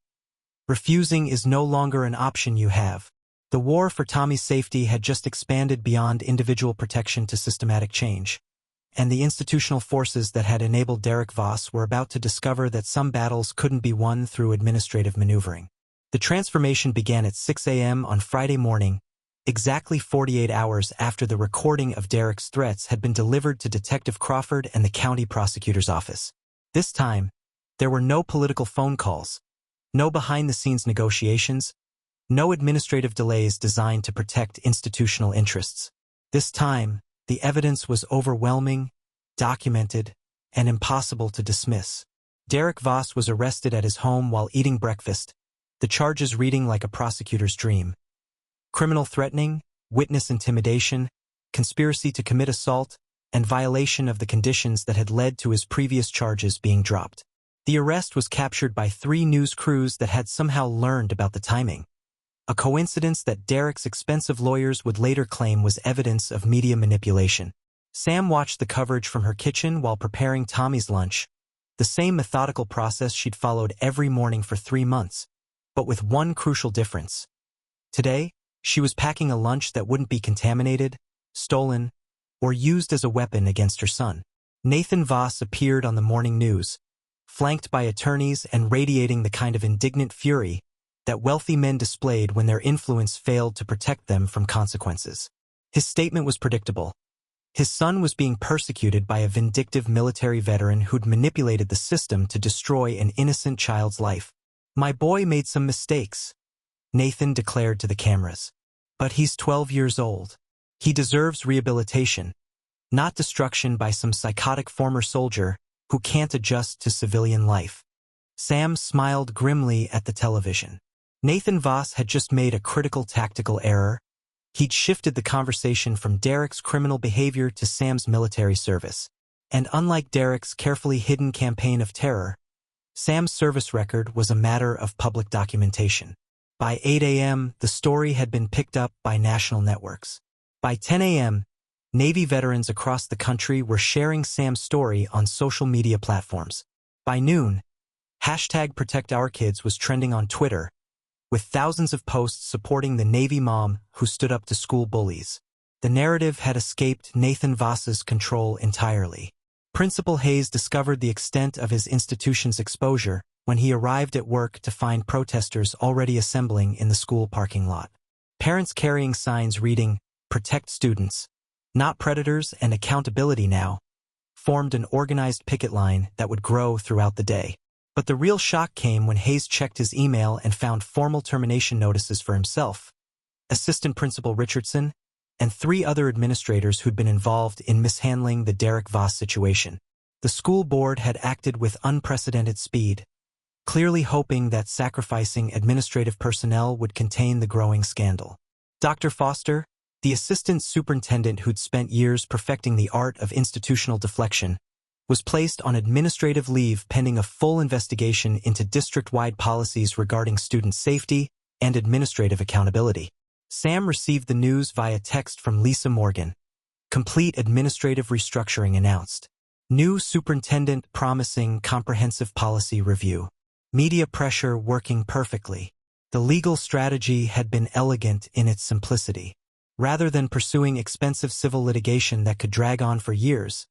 refusing is no longer an option you have. The war for Tommy's safety had just expanded beyond individual protection to systematic change, and the institutional forces that had enabled Derek Voss were about to discover that some battles couldn't be won through administrative maneuvering. The transformation began at 6 a.m. on Friday morning, exactly 48 hours after the recording of Derek's threats had been delivered to Detective Crawford and the county prosecutor's office. This time, there were no political phone calls, no behind-the-scenes negotiations, no administrative delays designed to protect institutional interests. This time, the evidence was overwhelming, documented, and impossible to dismiss. Derek Voss was arrested at his home while eating breakfast, the charges reading like a prosecutor's dream. Criminal threatening, witness intimidation, conspiracy to commit assault, and violation of the conditions that had led to his previous charges being dropped. The arrest was captured by 3 news crews that had somehow learned about the timing. A coincidence that Derek's expensive lawyers would later claim was evidence of media manipulation. Sam watched the coverage from her kitchen while preparing Tommy's lunch, the same methodical process she'd followed every morning for 3 months, but with one crucial difference. Today, she was packing a lunch that wouldn't be contaminated, stolen, or used as a weapon against her son. Nathan Voss appeared on the morning news, flanked by attorneys and radiating the kind of indignant fury that wealthy men displayed when their influence failed to protect them from consequences. His statement was predictable. His son was being persecuted by a vindictive military veteran who'd manipulated the system to destroy an innocent child's life. "My boy made some mistakes," Nathan declared to the cameras. "But he's 12 years old. He deserves rehabilitation, not destruction by some psychotic former soldier who can't adjust to civilian life." Sam smiled grimly at the television. Nathan Voss had just made a critical tactical error. He'd shifted the conversation from Derek's criminal behavior to Sam's military service. And unlike Derek's carefully hidden campaign of terror, Sam's service record was a matter of public documentation. By 8 a.m., the story had been picked up by national networks. By 10 a.m., Navy veterans across the country were sharing Sam's story on social media platforms. By noon, #ProtectOurKids was trending on Twitter, with thousands of posts supporting the Navy mom who stood up to school bullies. The narrative had escaped Nathan Voss's control entirely. Principal Hayes discovered the extent of his institution's exposure when he arrived at work to find protesters already assembling in the school parking lot. Parents carrying signs reading, "Protect students, not predators and accountability now," formed an organized picket line that would grow throughout the day. But the real shock came when Hayes checked his email and found formal termination notices for himself, Assistant Principal Richardson, and 3 other administrators who'd been involved in mishandling the Derek Voss situation. The school board had acted with unprecedented speed, clearly hoping that sacrificing administrative personnel would contain the growing scandal. Dr. Foster, the assistant superintendent who'd spent years perfecting the art of institutional deflection, was placed on administrative leave pending a full investigation into district-wide policies regarding student safety and administrative accountability. Sam received the news via text from Lisa Morgan. Complete administrative restructuring announced. New superintendent promising comprehensive policy review. Media pressure working perfectly. The legal strategy had been elegant in its simplicity. Rather than pursuing expensive civil litigation that could drag on for years,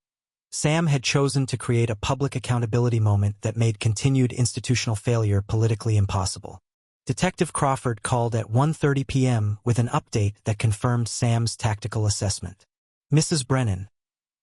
Sam had chosen to create a public accountability moment that made continued institutional failure politically impossible. Detective Crawford called at 1:30 p.m. with an update that confirmed Sam's tactical assessment. "Mrs. Brennan,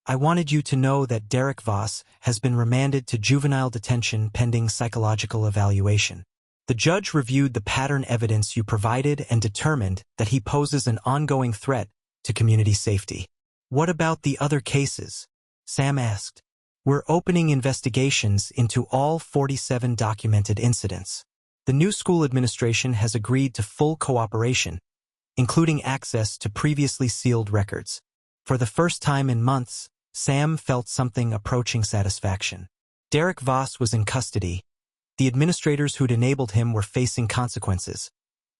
I wanted you to know that Derek Voss has been remanded to juvenile detention pending psychological evaluation. The judge reviewed the pattern evidence you provided and determined that he poses an ongoing threat to community safety." "What about the other cases?" Sam asked. "We're opening investigations into all 47 documented incidents. The new school administration has agreed to full cooperation, including access to previously sealed records." For the first time in months, Sam felt something approaching satisfaction. Derek Voss was in custody. The administrators who'd enabled him were facing consequences,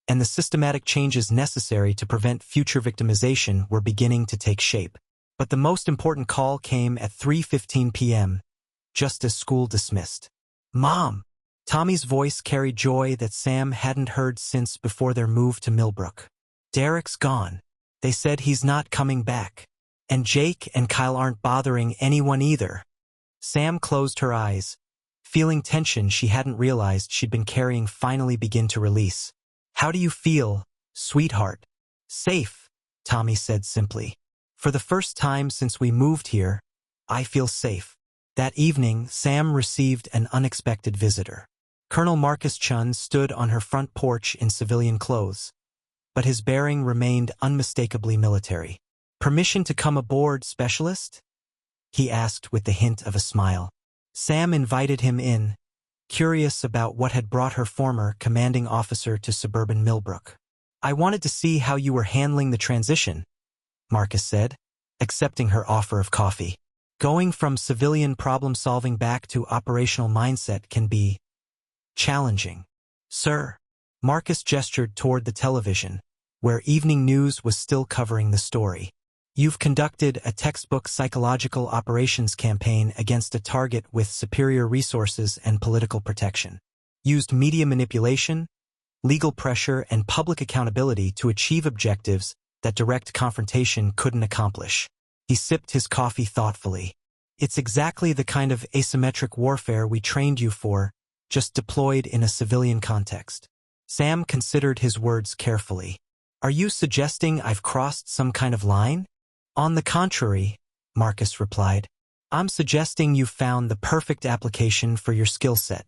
and the systematic changes necessary to prevent future victimization were beginning to take shape. But the most important call came at 3:15 p.m., just as school dismissed. "Mom!" Tommy's voice carried joy that Sam hadn't heard since before their move to Millbrook. "Derek's gone. They said he's not coming back. And Jake and Kyle aren't bothering anyone either." Sam closed her eyes, feeling tension she hadn't realized she'd been carrying finally begin to release. "How do you feel, sweetheart?" "Safe," Tommy said simply. "For the first time since we moved here, I feel safe." That evening, Sam received an unexpected visitor. Colonel Marcus Chun stood on her front porch in civilian clothes, but his bearing remained unmistakably military. "Permission to come aboard, Specialist?" he asked with the hint of a smile. Sam invited him in, curious about what had brought her former commanding officer to suburban Millbrook. "I wanted to see how you were handling the transition," Marcus said, accepting her offer of coffee. "Going from civilian problem-solving back to operational mindset can be challenging." "Sir." Marcus gestured toward the television, where evening news was still covering the story. "You've conducted a textbook psychological operations campaign against a target with superior resources and political protection. Used media manipulation, legal pressure, and public accountability to achieve objectives that direct confrontation couldn't accomplish. He sipped his coffee thoughtfully. It's exactly the kind of asymmetric warfare we trained you for, just deployed in a civilian context. Sam considered his words carefully. Are you suggesting I've crossed some kind of line? On the contrary, Marcus replied. I'm suggesting you've found the perfect application for your skill set.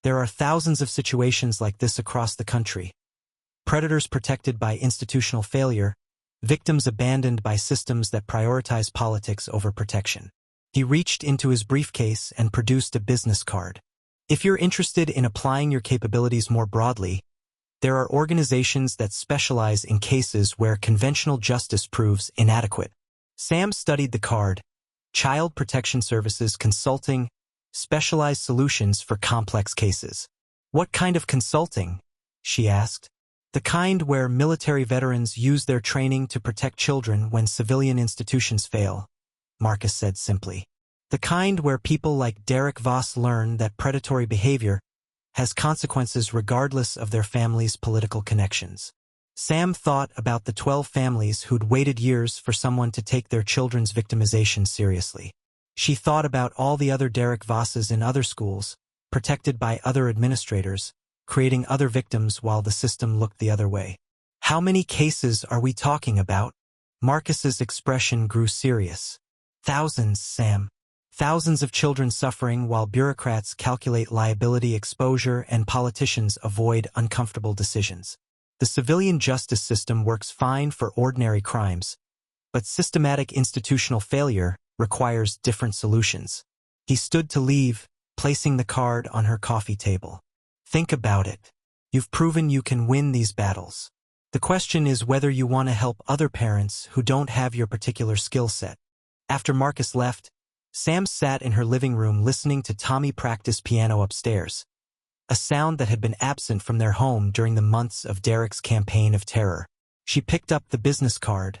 There are thousands of situations like this across the country. Predators protected by institutional failure, victims abandoned by systems that prioritize politics over protection. He reached into his briefcase and produced a business card. If you're interested in applying your capabilities more broadly, there are organizations that specialize in cases where conventional justice proves inadequate. Sam studied the card. Child Protection Services Consulting, specialized solutions for complex cases. What kind of consulting? She asked. The kind where military veterans use their training to protect children when civilian institutions fail, Marcus said simply. The kind where people like Derek Voss learn that predatory behavior has consequences regardless of their family's political connections. Sam thought about the 12 families who'd waited years for someone to take their children's victimization seriously. She thought about all the other Derek Vosses in other schools, protected by other administrators, creating other victims while the system looked the other way. How many cases are we talking about? Marcus's expression grew serious. Thousands, Sam. Thousands of children suffering while bureaucrats calculate liability exposure and politicians avoid uncomfortable decisions. The civilian justice system works fine for ordinary crimes, but systematic institutional failure requires different solutions. He stood to leave, placing the card on her coffee table. Think about it. You've proven you can win these battles. The question is whether you want to help other parents who don't have your particular skill set. After Marcus left, Sam sat in her living room listening to Tommy practice piano upstairs, a sound that had been absent from their home during the months of Derek's campaign of terror. She picked up the business card,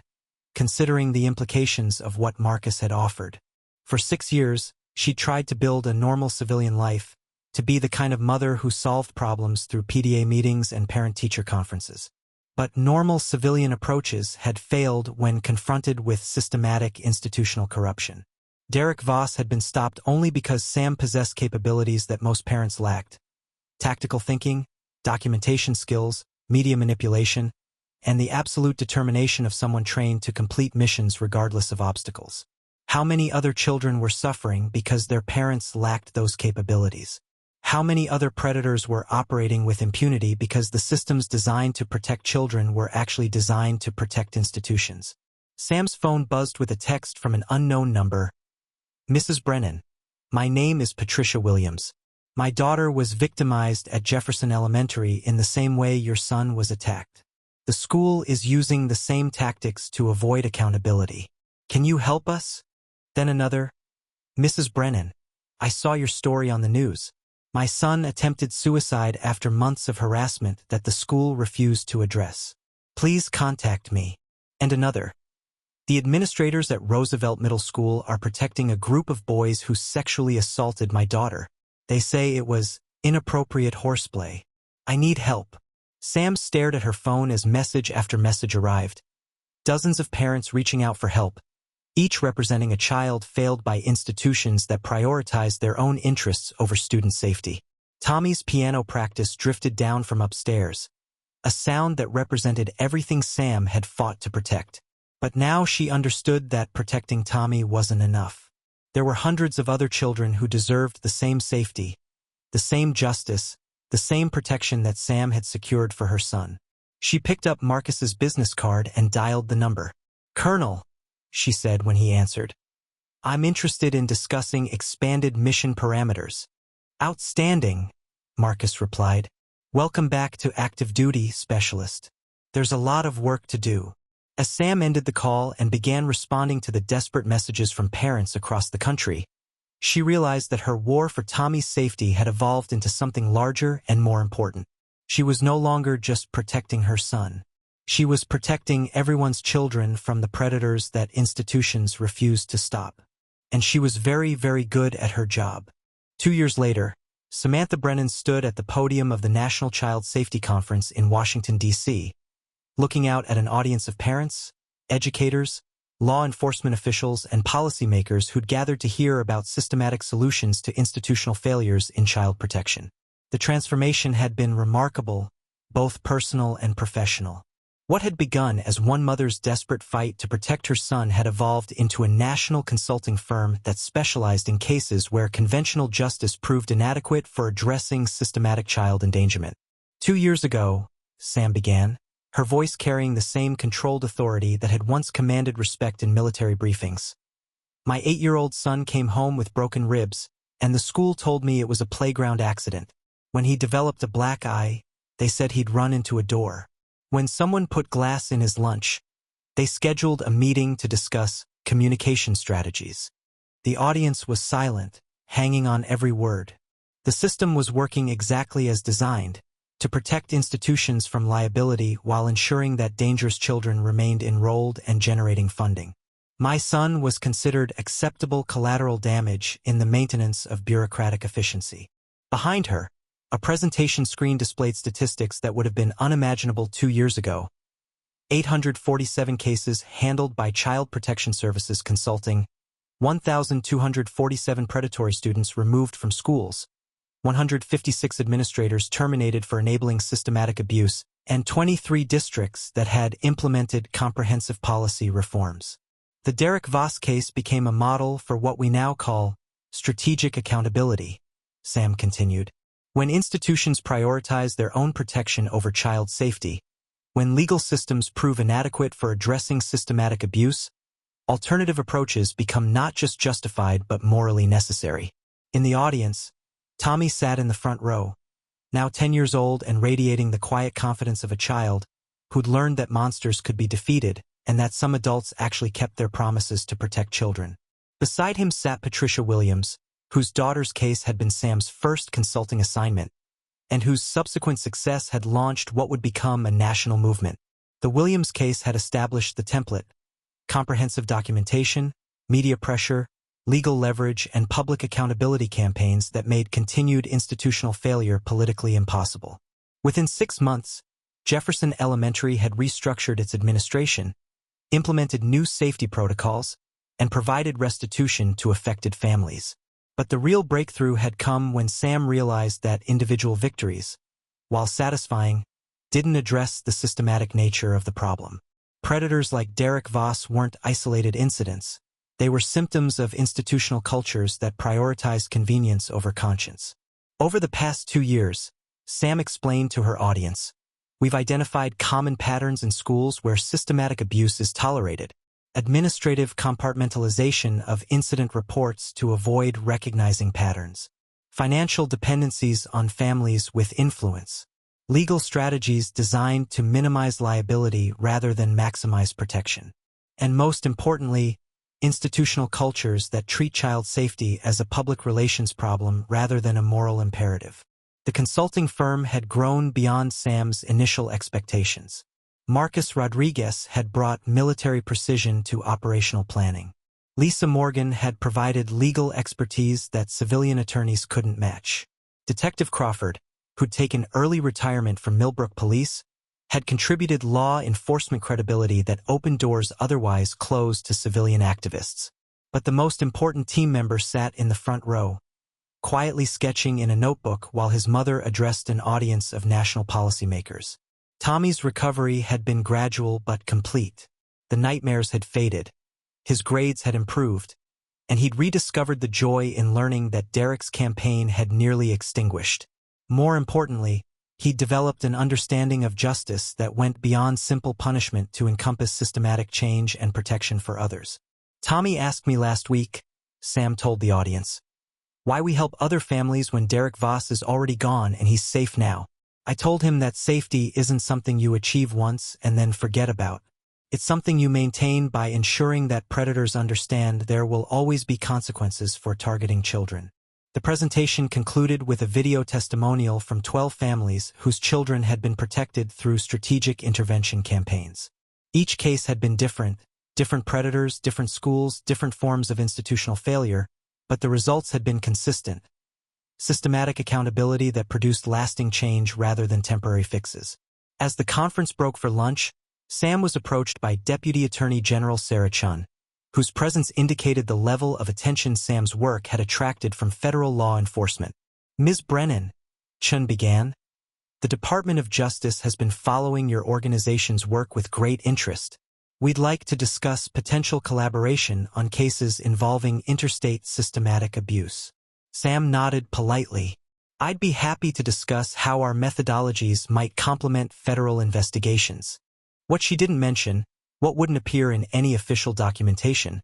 considering the implications of what Marcus had offered. For 6 years, she tried to build a normal civilian life, to be the kind of mother who solved problems through PDA meetings and parent-teacher conferences. But normal civilian approaches had failed when confronted with systematic institutional corruption. Derek Voss had been stopped only because Sam possessed capabilities that most parents lacked: tactical thinking, documentation skills, media manipulation, and the absolute determination of someone trained to complete missions regardless of obstacles. How many other children were suffering because their parents lacked those capabilities? How many other predators were operating with impunity because the systems designed to protect children were actually designed to protect institutions? Sam's phone buzzed with a text from an unknown number. Mrs. Brennan, my name is Patricia Williams. My daughter was victimized at Jefferson Elementary in the same way your son was attacked. The school is using the same tactics to avoid accountability. Can you help us? Then another. Mrs. Brennan, I saw your story on the news. My son attempted suicide after months of harassment that the school refused to address. Please contact me. And another. The administrators at Roosevelt Middle School are protecting a group of boys who sexually assaulted my daughter. They say it was inappropriate horseplay. I need help. Sam stared at her phone as message after message arrived. Dozens of parents reaching out for help, each representing a child failed by institutions that prioritize their own interests over student safety. Tommy's piano practice drifted down from upstairs, a sound that represented everything Sam had fought to protect. But now she understood that protecting Tommy wasn't enough. There were hundreds of other children who deserved the same safety, the same justice, the same protection that Sam had secured for her son. She picked up Marcus's business card and dialed the number. Colonel, she said when he answered. I'm interested in discussing expanded mission parameters. Outstanding, Marcus replied. Welcome back to active duty, Specialist. There's a lot of work to do. As Sam ended the call and began responding to the desperate messages from parents across the country, she realized that her war for Tommy's safety had evolved into something larger and more important. She was no longer just protecting her son. She was protecting everyone's children from the predators that institutions refused to stop. And she was very, very good at her job. 2 years later, Samantha Brennan stood at the podium of the National Child Safety Conference in Washington, D.C., looking out at an audience of parents, educators, law enforcement officials and policymakers who'd gathered to hear about systematic solutions to institutional failures in child protection. The transformation had been remarkable, both personal and professional. What had begun as one mother's desperate fight to protect her son had evolved into a national consulting firm that specialized in cases where conventional justice proved inadequate for addressing systematic child endangerment. 2 years ago, Sam began, her voice carrying the same controlled authority that had once commanded respect in military briefings. My 8-year-old son came home with broken ribs, and the school told me it was a playground accident. When he developed a black eye, they said he'd run into a door. When someone put glass in his lunch, they scheduled a meeting to discuss communication strategies. The audience was silent, hanging on every word. The system was working exactly as designed, to protect institutions from liability while ensuring that dangerous children remained enrolled and generating funding. My son was considered acceptable collateral damage in the maintenance of bureaucratic efficiency. Behind her, a presentation screen displayed statistics that would have been unimaginable 2 years ago. 847 cases handled by Child Protection Services Consulting, 1,247 predatory students removed from schools, 156 administrators terminated for enabling systematic abuse, and 23 districts that had implemented comprehensive policy reforms. The Derek Voss case became a model for what we now call strategic accountability, Sam continued. When institutions prioritize their own protection over child safety, when legal systems prove inadequate for addressing systematic abuse, alternative approaches become not just justified but morally necessary. In the audience, Tommy sat in the front row, now 10 years old and radiating the quiet confidence of a child who'd learned that monsters could be defeated and that some adults actually kept their promises to protect children. Beside him sat Patricia Williams, whose daughter's case had been Sam's first consulting assignment, and whose subsequent success had launched what would become a national movement. The Williams case had established the template: comprehensive documentation, media pressure, legal leverage, and public accountability campaigns that made continued institutional failure politically impossible. Within 6 months, Jefferson Elementary had restructured its administration, implemented new safety protocols, and provided restitution to affected families. But the real breakthrough had come when Sam realized that individual victories, while satisfying, didn't address the systematic nature of the problem. Predators like Derek Voss weren't isolated incidents. They were symptoms of institutional cultures that prioritized convenience over conscience. Over the past 2 years, Sam explained to her audience, we've identified common patterns in schools where systematic abuse is tolerated. Administrative compartmentalization of incident reports to avoid recognizing patterns. Financial dependencies on families with influence. Legal strategies designed to minimize liability rather than maximize protection. And most importantly, institutional cultures that treat child safety as a public relations problem rather than a moral imperative. The consulting firm had grown beyond Sam's initial expectations. Marcus Rodriguez had brought military precision to operational planning. Lisa Morgan had provided legal expertise that civilian attorneys couldn't match. Detective Crawford, who'd taken early retirement from Millbrook Police, had contributed law enforcement credibility that opened doors otherwise closed to civilian activists. But the most important team member sat in the front row, quietly sketching in a notebook while his mother addressed an audience of national policymakers. Tommy's recovery had been gradual but complete. The nightmares had faded, his grades had improved, and he'd rediscovered the joy in learning that Derek's campaign had nearly extinguished. More importantly, he'd developed an understanding of justice that went beyond simple punishment to encompass systematic change and protection for others. Tommy asked me last week, Sam told the audience, why we help other families when Derek Voss is already gone and he's safe now. I told him that safety isn't something you achieve once and then forget about. It's something you maintain by ensuring that predators understand there will always be consequences for targeting children. The presentation concluded with a video testimonial from 12 families whose children had been protected through strategic intervention campaigns. Each case had been different predators, different schools, different forms of institutional failure, but the results had been consistent. Systematic accountability that produced lasting change rather than temporary fixes. As the conference broke for lunch, Sam was approached by Deputy Attorney General Sarah Chen, whose presence indicated the level of attention Sam's work had attracted from federal law enforcement. Ms. Brennan, Chen began, the Department of Justice has been following your organization's work with great interest. We'd like to discuss potential collaboration on cases involving interstate systematic abuse. Sam nodded politely. I'd be happy to discuss how our methodologies might complement federal investigations. What she didn't mention, what wouldn't appear in any official documentation,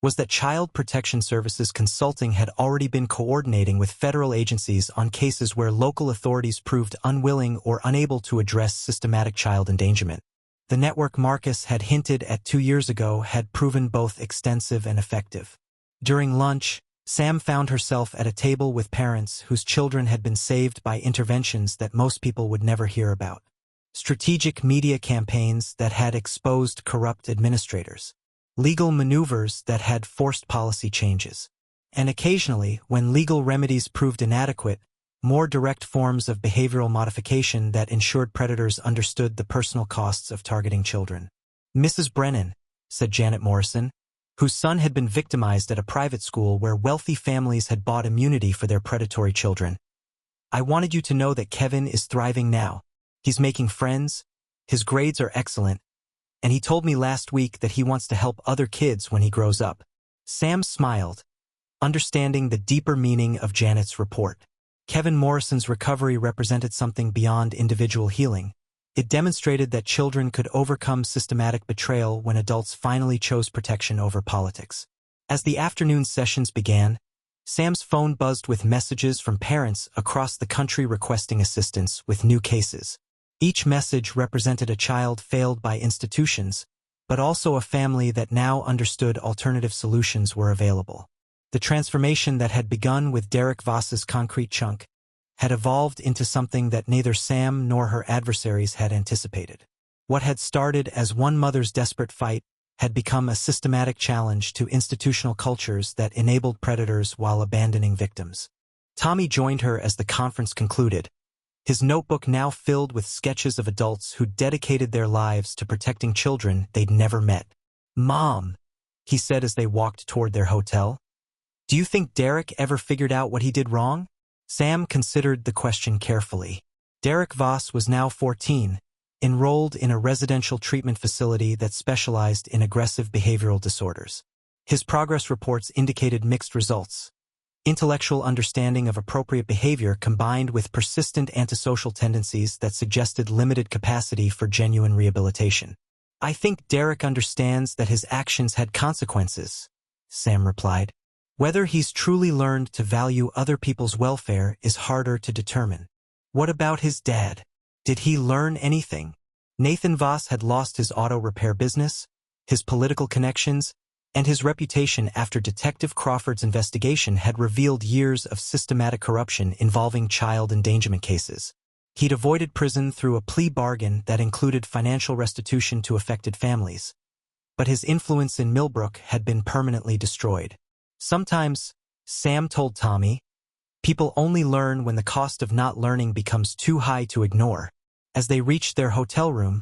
was that Child Protection Services Consulting had already been coordinating with federal agencies on cases where local authorities proved unwilling or unable to address systematic child endangerment. The network Marcus had hinted at 2 years ago had proven both extensive and effective. During lunch, Sam found herself at a table with parents whose children had been saved by interventions that most people would never hear about. Strategic media campaigns that had exposed corrupt administrators. Legal maneuvers that had forced policy changes. And occasionally, when legal remedies proved inadequate, more direct forms of behavioral modification that ensured predators understood the personal costs of targeting children. Mrs. Brennan, said Janet Morrison, whose son had been victimized at a private school where wealthy families had bought immunity for their predatory children. I wanted you to know that Kevin is thriving now. He's making friends, his grades are excellent, and he told me last week that he wants to help other kids when he grows up. Sam smiled, understanding the deeper meaning of Janet's report. Kevin Morrison's recovery represented something beyond individual healing. It demonstrated that children could overcome systematic betrayal when adults finally chose protection over politics. As the afternoon sessions began, Sam's phone buzzed with messages from parents across the country requesting assistance with new cases. Each message represented a child failed by institutions, but also a family that now understood alternative solutions were available. The transformation that had begun with Derek Voss's concrete chunk had evolved into something that neither Sam nor her adversaries had anticipated. What had started as one mother's desperate fight had become a systematic challenge to institutional cultures that enabled predators while abandoning victims. Tommy joined her as the conference concluded, his notebook now filled with sketches of adults who dedicated their lives to protecting children they'd never met. Mom, he said as they walked toward their hotel. Do you think Derek ever figured out what he did wrong? Sam considered the question carefully. Derek Voss was now 14, enrolled in a residential treatment facility that specialized in aggressive behavioral disorders. His progress reports indicated mixed results. Intellectual understanding of appropriate behavior combined with persistent antisocial tendencies that suggested limited capacity for genuine rehabilitation. I think Derek understands that his actions had consequences, Sam replied. Whether he's truly learned to value other people's welfare is harder to determine. What about his dad? Did he learn anything? Nathan Voss had lost his auto repair business, his political connections, and his reputation after Detective Crawford's investigation had revealed years of systematic corruption involving child endangerment cases. He'd avoided prison through a plea bargain that included financial restitution to affected families. But his influence in Millbrook had been permanently destroyed. Sometimes, Sam told Tommy, people only learn when the cost of not learning becomes too high to ignore. As they reached their hotel room,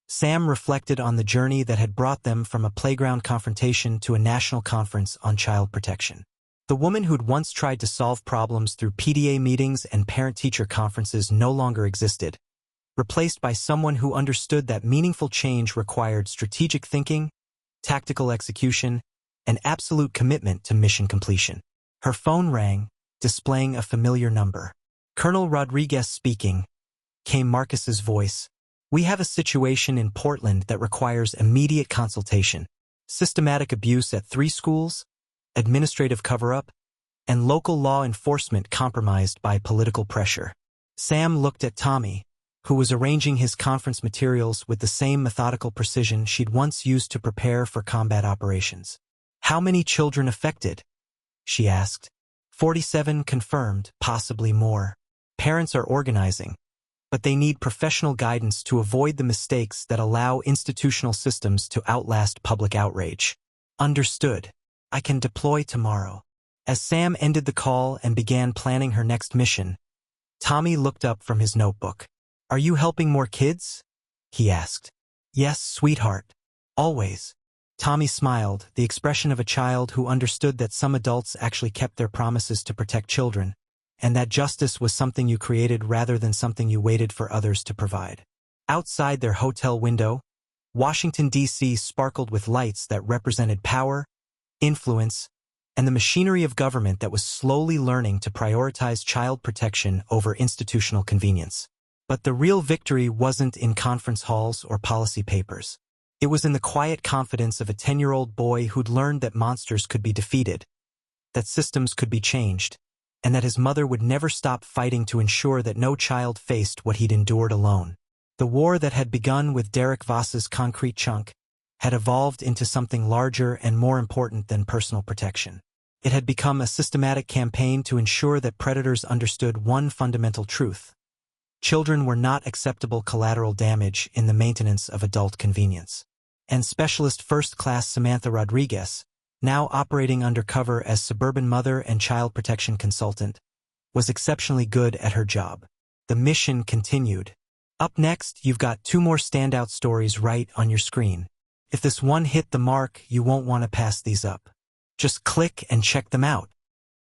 Sam reflected on the journey that had brought them from a playground confrontation to a national conference on child protection. The woman who'd once tried to solve problems through PTA meetings and parent-teacher conferences no longer existed, replaced by someone who understood that meaningful change required strategic thinking, tactical execution, and absolute commitment to mission completion. Her phone rang, displaying a familiar number. Colonel Rodriguez speaking, came Marcus's voice. We have a situation in Portland that requires immediate consultation. Systematic abuse at 3 schools, administrative cover-up, and local law enforcement compromised by political pressure. Sam looked at Tommy, who was arranging his conference materials with the same methodical precision she'd once used to prepare for combat operations. How many children affected? She asked. 47 confirmed, possibly more. Parents are organizing, but they need professional guidance to avoid the mistakes that allow institutional systems to outlast public outrage. Understood. I can deploy tomorrow. As Sam ended the call and began planning her next mission, Tommy looked up from his notebook. Are you helping more kids? He asked. Yes, sweetheart. Always. Tommy smiled, the expression of a child who understood that some adults actually kept their promises to protect children, and that justice was something you created rather than something you waited for others to provide. Outside their hotel window, Washington, D.C. sparkled with lights that represented power, influence, and the machinery of government that was slowly learning to prioritize child protection over institutional convenience. But the real victory wasn't in conference halls or policy papers. It was in the quiet confidence of a 10-year-old boy who'd learned that monsters could be defeated, that systems could be changed, and that his mother would never stop fighting to ensure that no child faced what he'd endured alone. The war that had begun with Derek Voss's concrete chunk had evolved into something larger and more important than personal protection. It had become a systematic campaign to ensure that predators understood one fundamental truth. Children were not acceptable collateral damage in the maintenance of adult convenience. And Specialist First Class Samantha Rodriguez, now operating undercover as suburban mother and child protection consultant, was exceptionally good at her job. The mission continued. Up next, you've got 2 more standout stories right on your screen. If this one hit the mark, you won't want to pass these up. Just click and check them out.